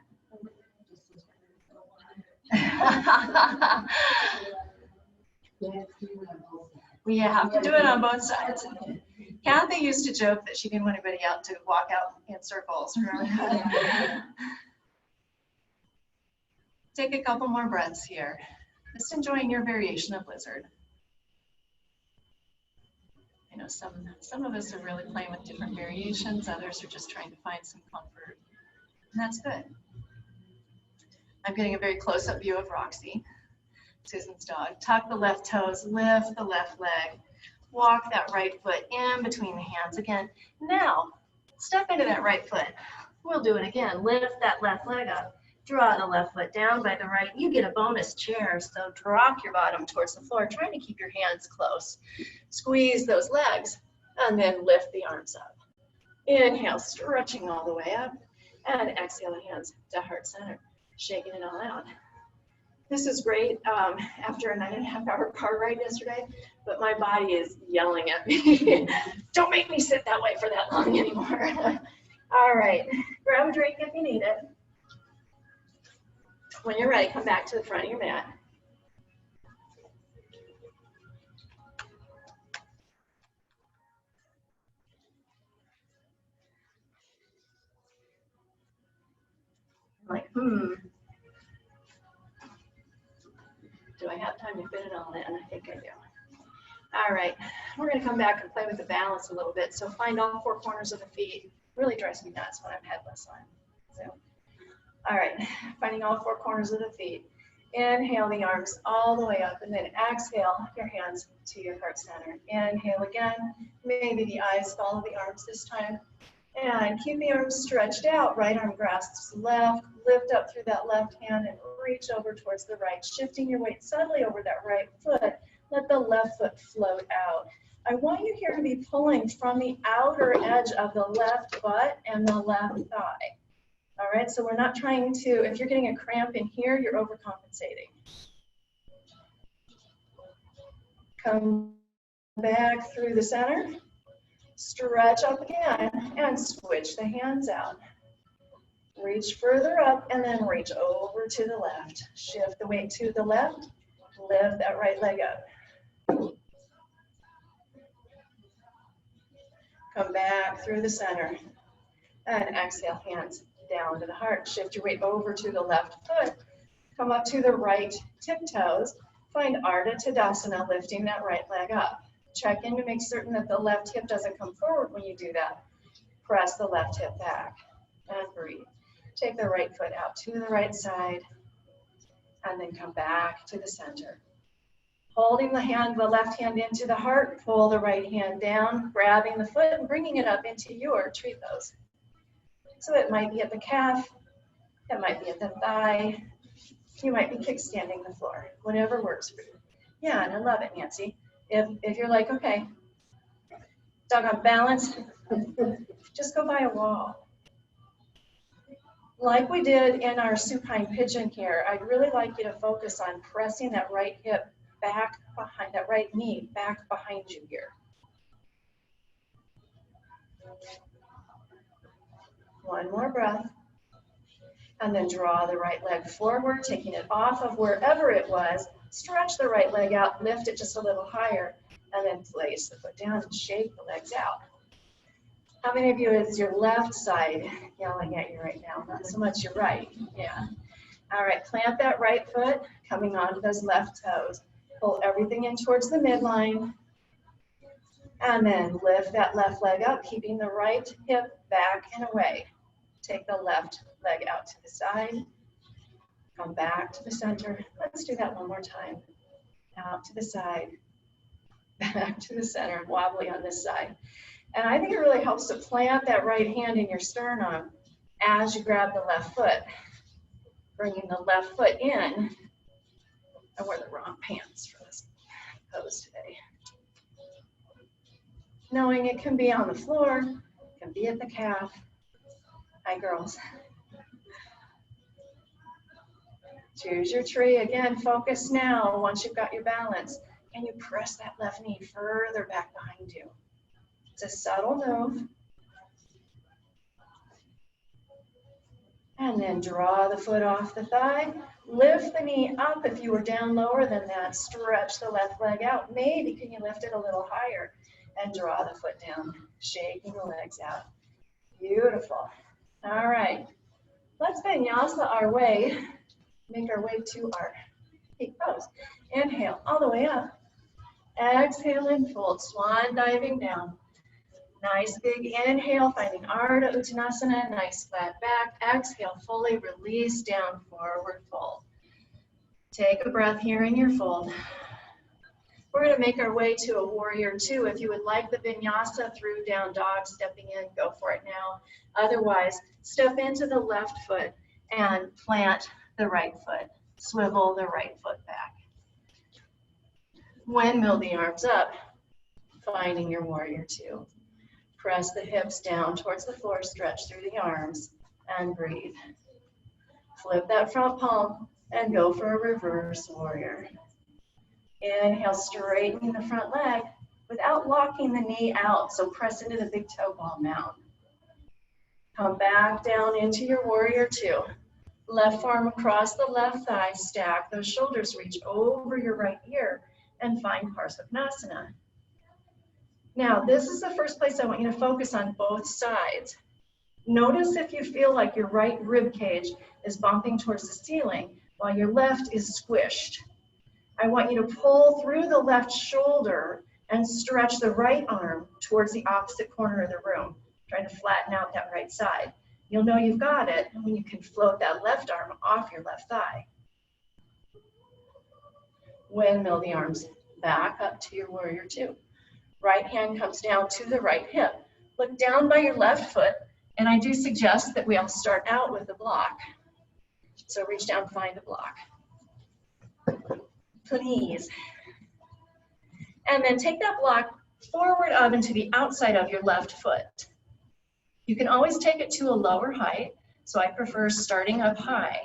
We have to do it on both sides. Kathy used to joke that she didn't want anybody out to walk out in circles. Take a couple more breaths here. Just enjoying your variation of lizard. I know some of us are really playing with different variations. Others are just trying to find some comfort. And that's good. I'm getting a very close-up view of Roxy, Susan's dog. Tuck the left toes, lift the left leg. Walk that right foot in between the hands again. Now, step into that right foot. We'll do it again. Lift that left leg up. Draw the left foot down by the right. You get a bonus chair, so drop your bottom towards the floor, trying to keep your hands close. Squeeze those legs, and then lift the arms up. Inhale, stretching all the way up. And exhale the hands to heart center, shaking it all out. This is great after a 9.5-hour car ride yesterday, but my body is yelling at me. Don't make me sit that way for that long anymore. All right, grab a drink if you need it. When you're ready, come back to the front of your mat. Like, do I have time to fit it all in? I think I do. All right, we're gonna come back and play with the balance a little bit. So find all 4 corners of the feet. Really drives me nuts when I'm headless on Zoom. All right, finding all 4 corners of the feet. Inhale the arms all the way up, and then exhale your hands to your heart center. Inhale again, maybe the eyes follow the arms this time. And keep the arms stretched out, right arm grasps left, lift up through that left hand and reach over towards the right, shifting your weight subtly over that right foot. Let the left foot float out. I want you here to be pulling from the outer edge of the left butt and the left thigh. All right, so we're not trying to, if you're getting a cramp in here, you're overcompensating. Come back through the center. Stretch up again and switch the hands out. Reach further up and then reach over to the left. Shift the weight to the left. Lift that right leg up. Come back through the center. And exhale, hands down to the heart. Shift your weight over to the left foot. Come up to the right tiptoes. Find Ardha Tadasana, lifting that right leg up. Check in to make certain that the left hip doesn't come forward when you do that. Press the left hip back and breathe. Take the right foot out to the right side and then come back to the center. Holding the left hand into the heart, pull the right hand down, grabbing the foot and bringing it up into your tree pose. So it might be at the calf, it might be at the thigh, you might be kickstanding the floor, whatever works for you. Yeah, and I love it, Nancy. If you're like, okay, doggone balance, just go by a wall. Like we did in our supine pigeon here, I'd really like you to focus on pressing that right hip back behind, that right knee back behind you here. One more breath. And then draw the right leg forward, taking it off of wherever it was. Stretch the right leg out, lift it just a little higher, and then place the foot down and shake the legs out. How many of you is your left side yelling at you right now? Not so much your right. Yeah. All right, plant that right foot, coming onto those left toes. Pull everything in towards the midline. And then lift that left leg up, keeping the right hip back and away. Take the left leg out to the side. Come back to the center. Let's do that one more time. Out to the side. Back to the center, wobbly on this side. And I think it really helps to plant that right hand in your sternum as you grab the left foot. Bringing the left foot in. I wore the wrong pants for this pose today. Knowing it can be on the floor, it can be at the calf. Hi, girls. Choose your tree. Again, focus now. Once you've got your balance, and you press that left knee further back behind you. It's a subtle move. And then draw the foot off the thigh. Lift the knee up. If you were down lower than that, stretch the left leg out. Maybe can you lift it a little higher and draw the foot down, shaking the legs out. Beautiful. All right. Let's vinyasa our way. Make our way to our peak pose. Inhale all the way up. Exhale and fold, swan diving down. Nice big inhale, finding Ardha Uttanasana, nice flat back. Exhale, fully release down, forward fold. Take a breath here in your fold. We're going to make our way to a warrior two. If you would like the vinyasa through down dog, stepping in, go for it now. Otherwise, step into the left foot and plant the right foot. Swivel the right foot back. Windmill the arms up, finding your warrior two. Press the hips down towards the floor, stretch through the arms, and breathe. Flip that front palm and go for a reverse warrior. Inhale, straighten the front leg without locking the knee out, so press into the big toe ball mound. Come back down into your warrior two. Left arm across the left thigh, stack those shoulders, reach over your right ear, and find Parsvanasana. Now, this is the first place I want you to focus on both sides. Notice if you feel like your right rib cage is bumping towards the ceiling while your left is squished. I want you to pull through the left shoulder and stretch the right arm towards the opposite corner of the room, trying to flatten out that right side. You'll know you've got it when you can float that left arm off your left thigh. Windmill the arms back up to your warrior two. Right hand comes down to the right hip. Look down by your left foot, and I do suggest that we all start out with the block. So reach down, find the block. Please. And then take that block forward up into the outside of your left foot. You can always take it to a lower height, so I prefer starting up high.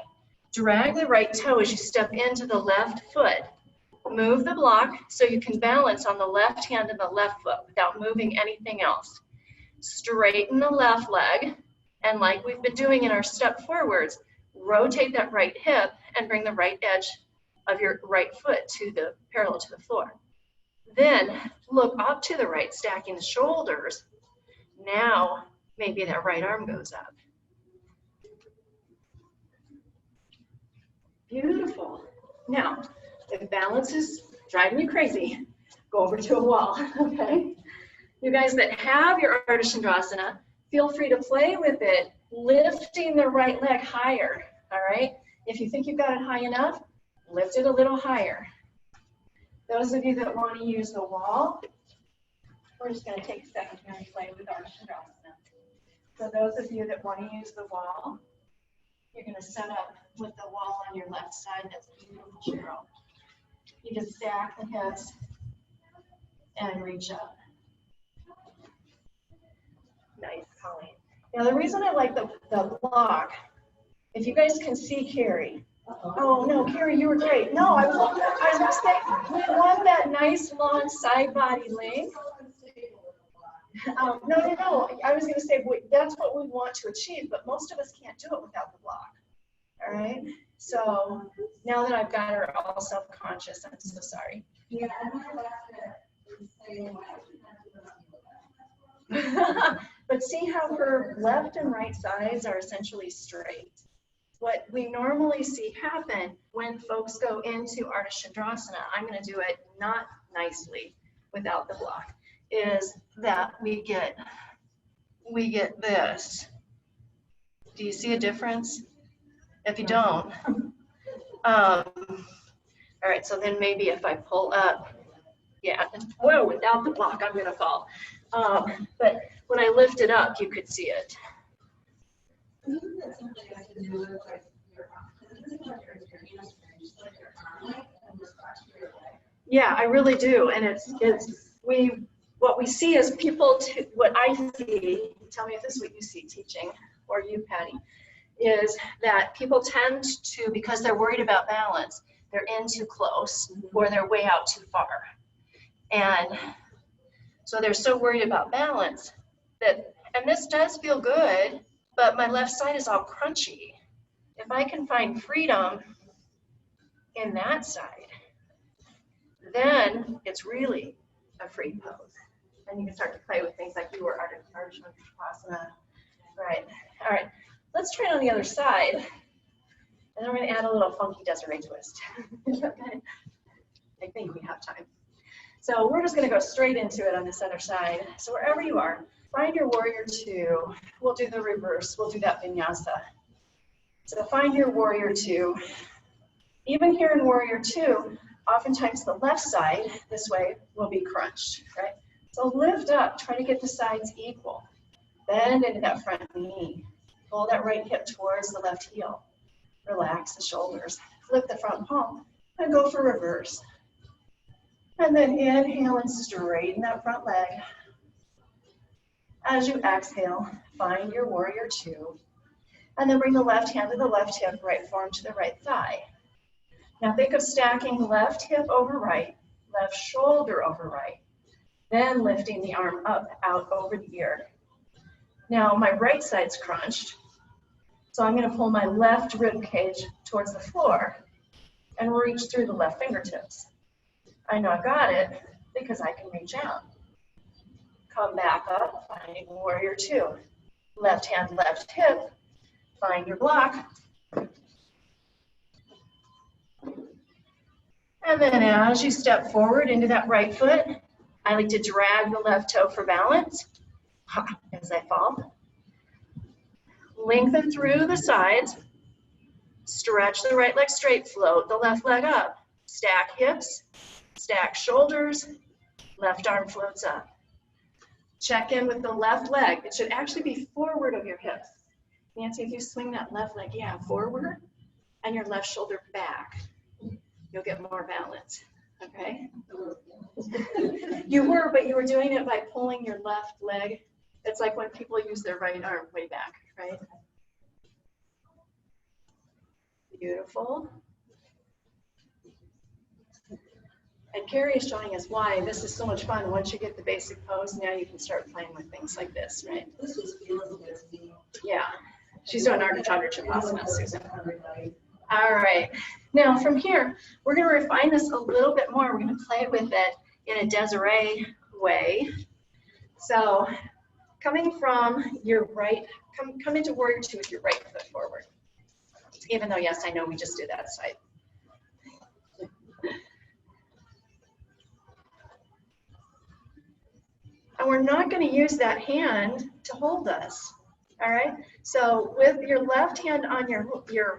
Drag the right toe as you step into the left foot. Move the block so you can balance on the left hand and the left foot without moving anything else. Straighten the left leg, and like we've been doing in our step forwards, rotate that right hip and bring the right edge of your right foot to the parallel to the floor. Then look up to the right, stacking the shoulders. Now maybe that right arm goes up. Beautiful. Now, if balance is driving you crazy, go over to a wall, okay? You guys that have your Ardha Chandrasana, feel free to play with it, lifting the right leg higher, all right? If you think you've got it high enough, lift it a little higher. Those of you that want to use the wall, we're just going to take a second here and play with Ardha Chandrasana. So those of you that want to use the wall, you're going to set up with the wall on your left side. That's beautiful, Cheryl. You just stack the hips and reach up. Nice, Colleen. Now the reason I like the block, if you guys can see Carrie. Oh no, Carrie, you were great. No, I was going to say, we want that nice long side body length. No. I was going to say that's what we want to achieve, but most of us can't do it without the block. All right. So now that I've got her all self-conscious, I'm so sorry. Yeah, but see how her left and right sides are essentially straight. What we normally see happen when folks go into Ardha Chandrasana, I'm going to do it not nicely without the block, is that we get this. Do you see a difference? If you don't, all right, so then maybe if I pull up, yeah, whoa, without the block, I'm gonna fall. But when I lift it up, you could see it. Yeah, I really do, and what we see is people, what I see, tell me if this is what you see teaching, or you, Patty, is that people tend to, because they're worried about balance, they're in too close or they're way out too far. And so they're so worried about balance that, and this does feel good, but my left side is all crunchy. If I can find freedom in that side, then it's really a free pose. And you can start to play with things like you were Ardha Chandrasana. Right, all right. Let's try it on the other side, and then we're going to add a little funky Desiree twist. I think we have time. So we're just going to go straight into it on this other side. So wherever you are, find your warrior two. We'll do the reverse. We'll do that vinyasa. So find your warrior two. Even here in warrior two, oftentimes the left side, this way, will be crunched, right? So lift up, try to get the sides equal. Bend into that front knee. Pull that right hip towards the left heel. Relax the shoulders. Flip the front palm and go for reverse. And then inhale and straighten that front leg. As you exhale, find your warrior two. And then bring the left hand to the left hip, right forearm to the right thigh. Now think of stacking left hip over right, left shoulder over right, then lifting the arm up, out over the ear. Now my right side's crunched, so I'm going to pull my left rib cage towards the floor and reach through the left fingertips. I know I've got it because I can reach out. Come back up, finding warrior two. Left hand, left hip, find your block. And then as you step forward into that right foot, I like to drag the left toe for balance as I fall. Lengthen through the sides. Stretch the right leg straight, float the left leg up. Stack hips, stack shoulders, left arm floats up. Check in with the left leg. It should actually be forward of your hips. Nancy, if you swing that left leg, yeah, forward, and your left shoulder back, you'll get more balance, okay? You were, but you were doing it by pulling your left leg. It's like when people use their right arm way back, right? Beautiful. And Carrie is showing us why this is so much fun. Once you get the basic pose, now you can start playing with things like this, right? This was feeling good to me. Yeah. She's doing Ardha Chandra Trikonasana, Susan. All right. Now from here, we're going to refine this a little bit more. We're going to play with it in a Desiree way. So coming from your right, come into warrior two with your right foot forward. Even though, yes, I know we just did that side. And we're not going to use that hand to hold us. All right. So with your left hand on your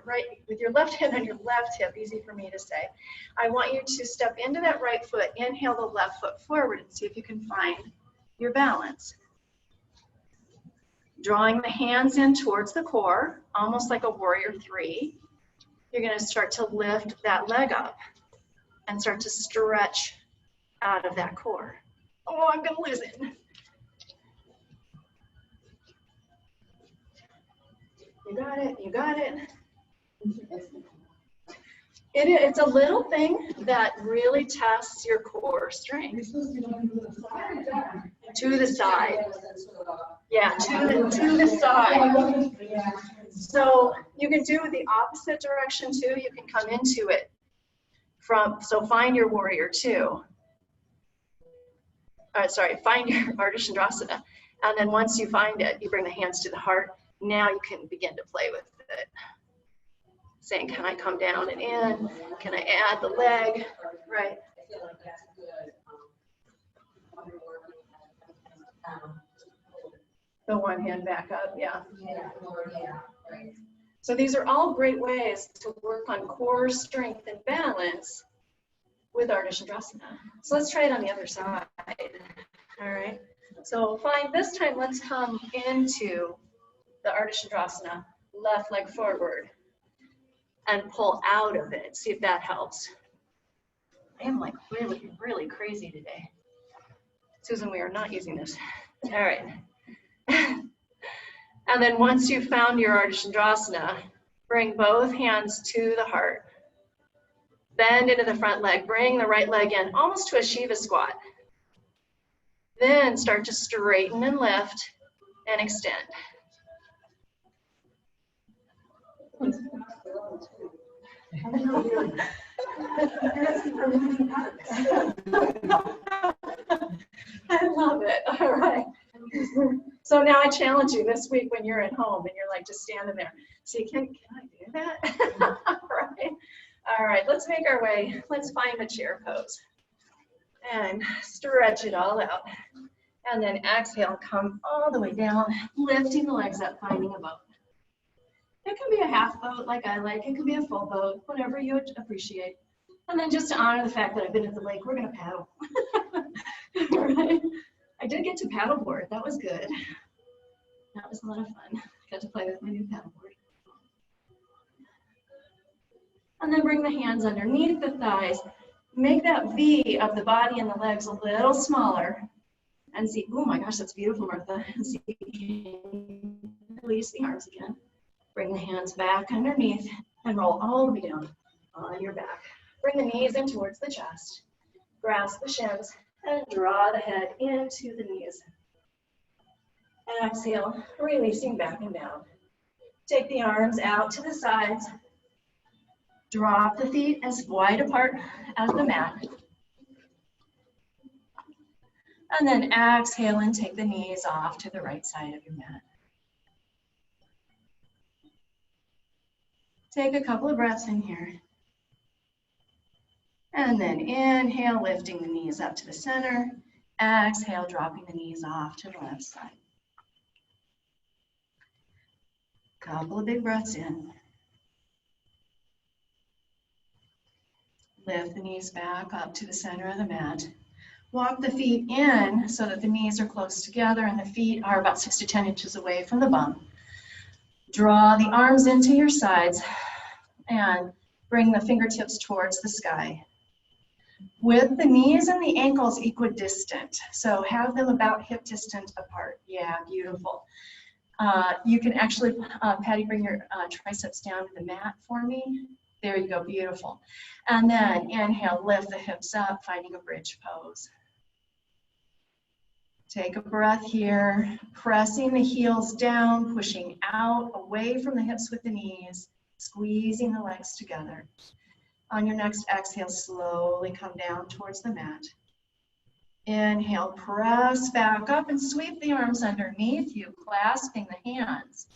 right, with your left hand on your left hip, easy for me to say, I want you to step into that right foot, inhale the left foot forward and see if you can find your balance. Drawing the hands in towards the core, almost like a warrior three. You're going to start to lift that leg up and start to stretch out of that core. Oh, I'm going to lose it. You got it, you got it. It's a little thing that really tests your core strength. To the side. Yeah, to the side. So you can do the opposite direction too. You can come into it so find your warrior two. Find your Ardha Chandrasana. And then once you find it, you bring the hands to the heart. Now you can begin to play with it. Saying, can I come down and in? Can I add the leg? Right. The one hand back up, yeah. So these are all great ways to work on core strength and balance with Ardha Chandrasana. So let's try it on the other side. All right. So fine, this time let's come into the Ardha Chandrasana, left leg forward, and pull out of it. See if that helps. I am like really, really crazy today. Susan, we are not using this. All right. And then once you've found your Ardha Chandrasana, bring both hands to the heart. Bend into the front leg. Bring the right leg in, almost to a Shiva squat. Then start to straighten and lift and extend. I love it. All right. So now I challenge you this week when you're at home and you're like just standing there. See, can I do that? Right. All right. Let's make our way. Let's find the chair pose and stretch it all out. And then exhale, come all the way down, lifting the legs up, finding a boat. It can be a half boat like I like. It can be a full boat, whatever you appreciate. And then just to honor the fact that I've been at the lake, we're going to paddle. Right? I did get to paddleboard. That was good. That was a lot of fun. Got to play with my new paddleboard. And then bring the hands underneath the thighs. Make that V of the body and the legs a little smaller. And see, oh my gosh, that's beautiful, Martha. And see, release the arms again. Bring the hands back underneath and roll all the way down on your back. Bring the knees in towards the chest. Grasp the shins and draw the head into the knees. Exhale, releasing back and down. Take the arms out to the sides. Drop the feet as wide apart as the mat. And then exhale and take the knees off to the right side of your mat. Take a couple of breaths in here. And then inhale, lifting the knees up to the center. Exhale, dropping the knees off to the left side. Couple of big breaths in. Lift the knees back up to the center of the mat. Walk the feet in so that the knees are close together and the feet are about 6 to 10 inches away from the bum. Draw the arms into your sides and bring the fingertips towards the sky. With the knees and the ankles equidistant, so have them about hip distant apart. Yeah, beautiful. You can actually, Patty, bring your triceps down to the mat for me. There you go, beautiful. And then inhale, lift the hips up, finding a bridge pose. Take a breath here, pressing the heels down, pushing out, away from the hips with the knees, squeezing the legs together. On your next exhale, slowly come down towards the mat. Inhale, press back up and sweep the arms underneath you, clasping the hands.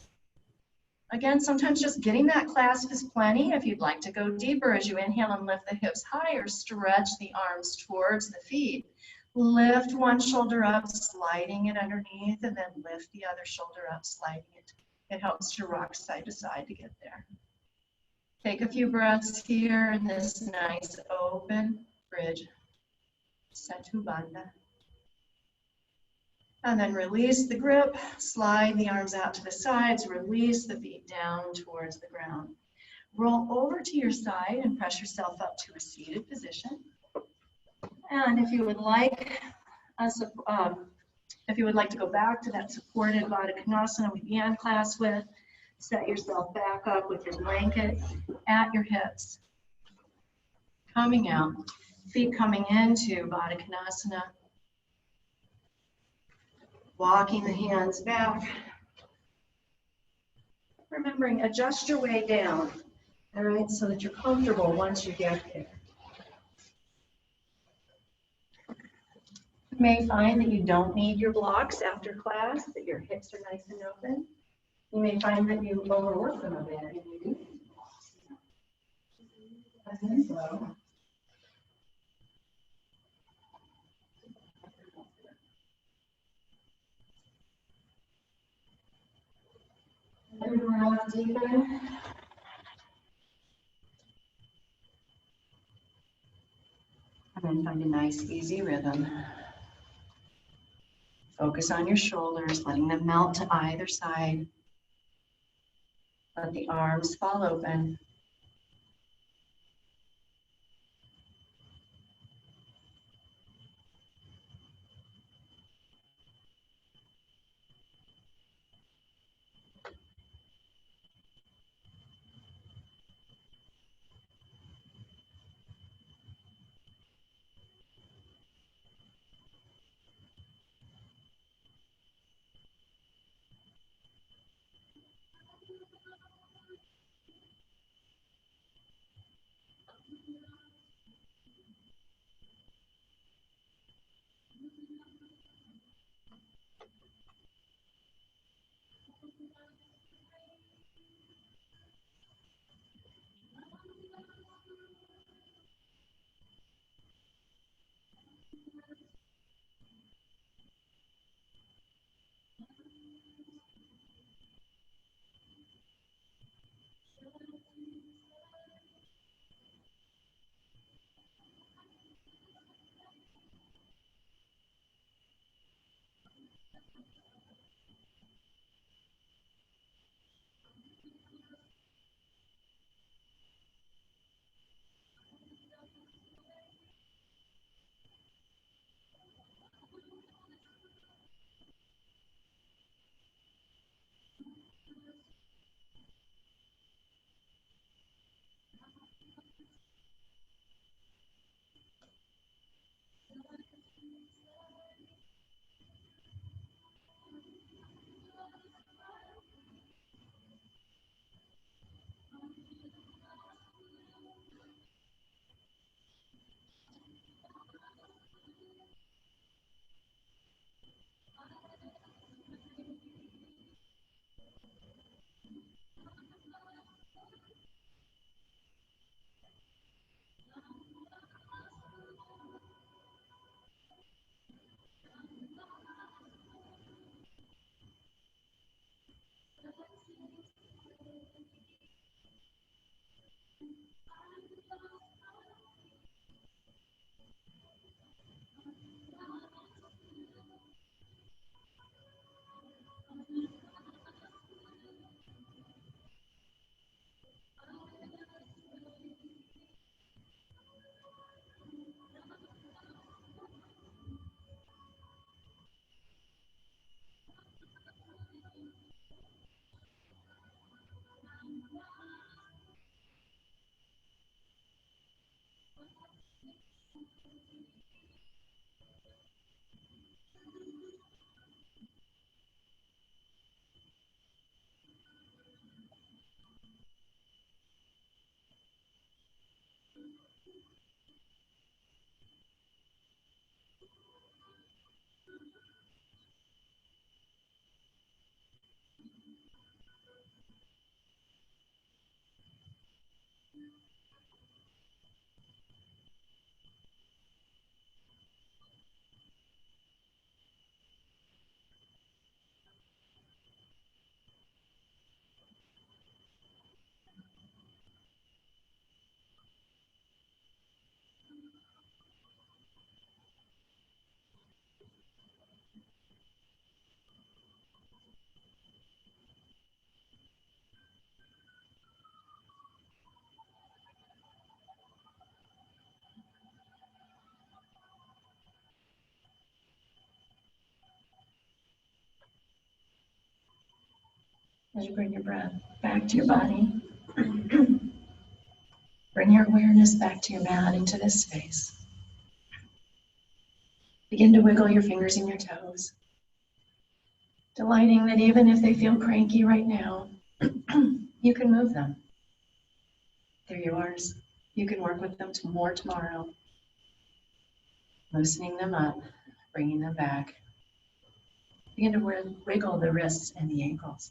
Again, sometimes just getting that clasp is plenty. If you'd like to go deeper as you inhale and lift the hips higher, stretch the arms towards the feet. Lift one shoulder up, sliding it underneath, and then lift the other shoulder up, sliding it. It helps to rock side to side to get there. Take a few breaths here in this nice open bridge. Setu Bandha. And then release the grip, slide the arms out to the sides, release the feet down towards the ground. Roll over to your side and press yourself up to a seated position. And if you would like to go back to that supported Baddha Konasana we began class with, set yourself back up with your blanket at your hips. Coming out, feet coming into Baddha Konasana. Walking the hands back. Remembering, adjust your way down, all right, so that you're comfortable once you get there. You may find that you don't need your blocks after class, that your hips are nice and open. You may find that you overwork them a bit and you do. And so, and breath deep in. And then find a nice, easy rhythm. Focus on your shoulders, letting them melt to either side. Let the arms fall open. As you bring your breath back to your body, bring your awareness back to your mat, into this space. Begin to wiggle your fingers and your toes, delighting that even if they feel cranky right now, you can move them. They're yours. You can work with them more tomorrow. Loosening them up, bringing them back. Begin to wiggle the wrists and the ankles.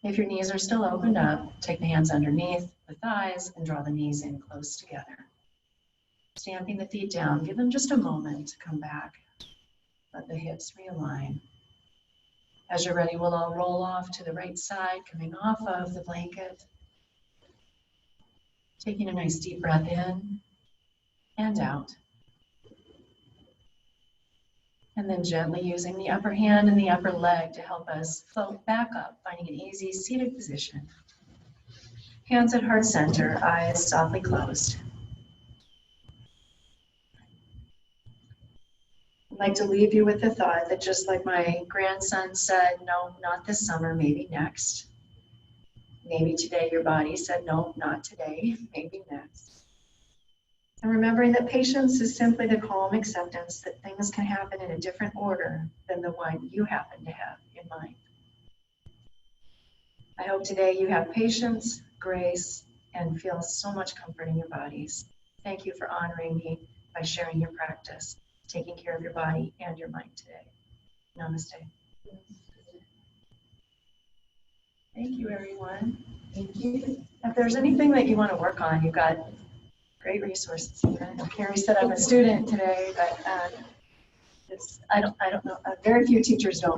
If your knees are still opened up, take the hands underneath the thighs and draw the knees in close together. Stamping the feet down, give them just a moment to come back. Let the hips realign. As you're ready, we'll all roll off to the right side, coming off of the blanket. Taking a nice deep breath in and out. And then gently using the upper hand and the upper leg to help us float back up, finding an easy seated position. Hands at heart center, eyes softly closed. I'd like to leave you with the thought that just like my grandson said, no, not this summer, maybe next. Maybe today your body said, no, not today, maybe next. And remembering that patience is simply the calm acceptance that things can happen in a different order than the one you happen to have in mind. I hope today you have patience, grace, and feel so much comfort in your bodies. Thank you for honoring me by sharing your practice, taking care of your body and your mind today. Namaste. Thank you, everyone. Thank you. If there's anything that you want to work on, you've got great resources here. Carrie said I'm a student today, but I don't know. Very few teachers don't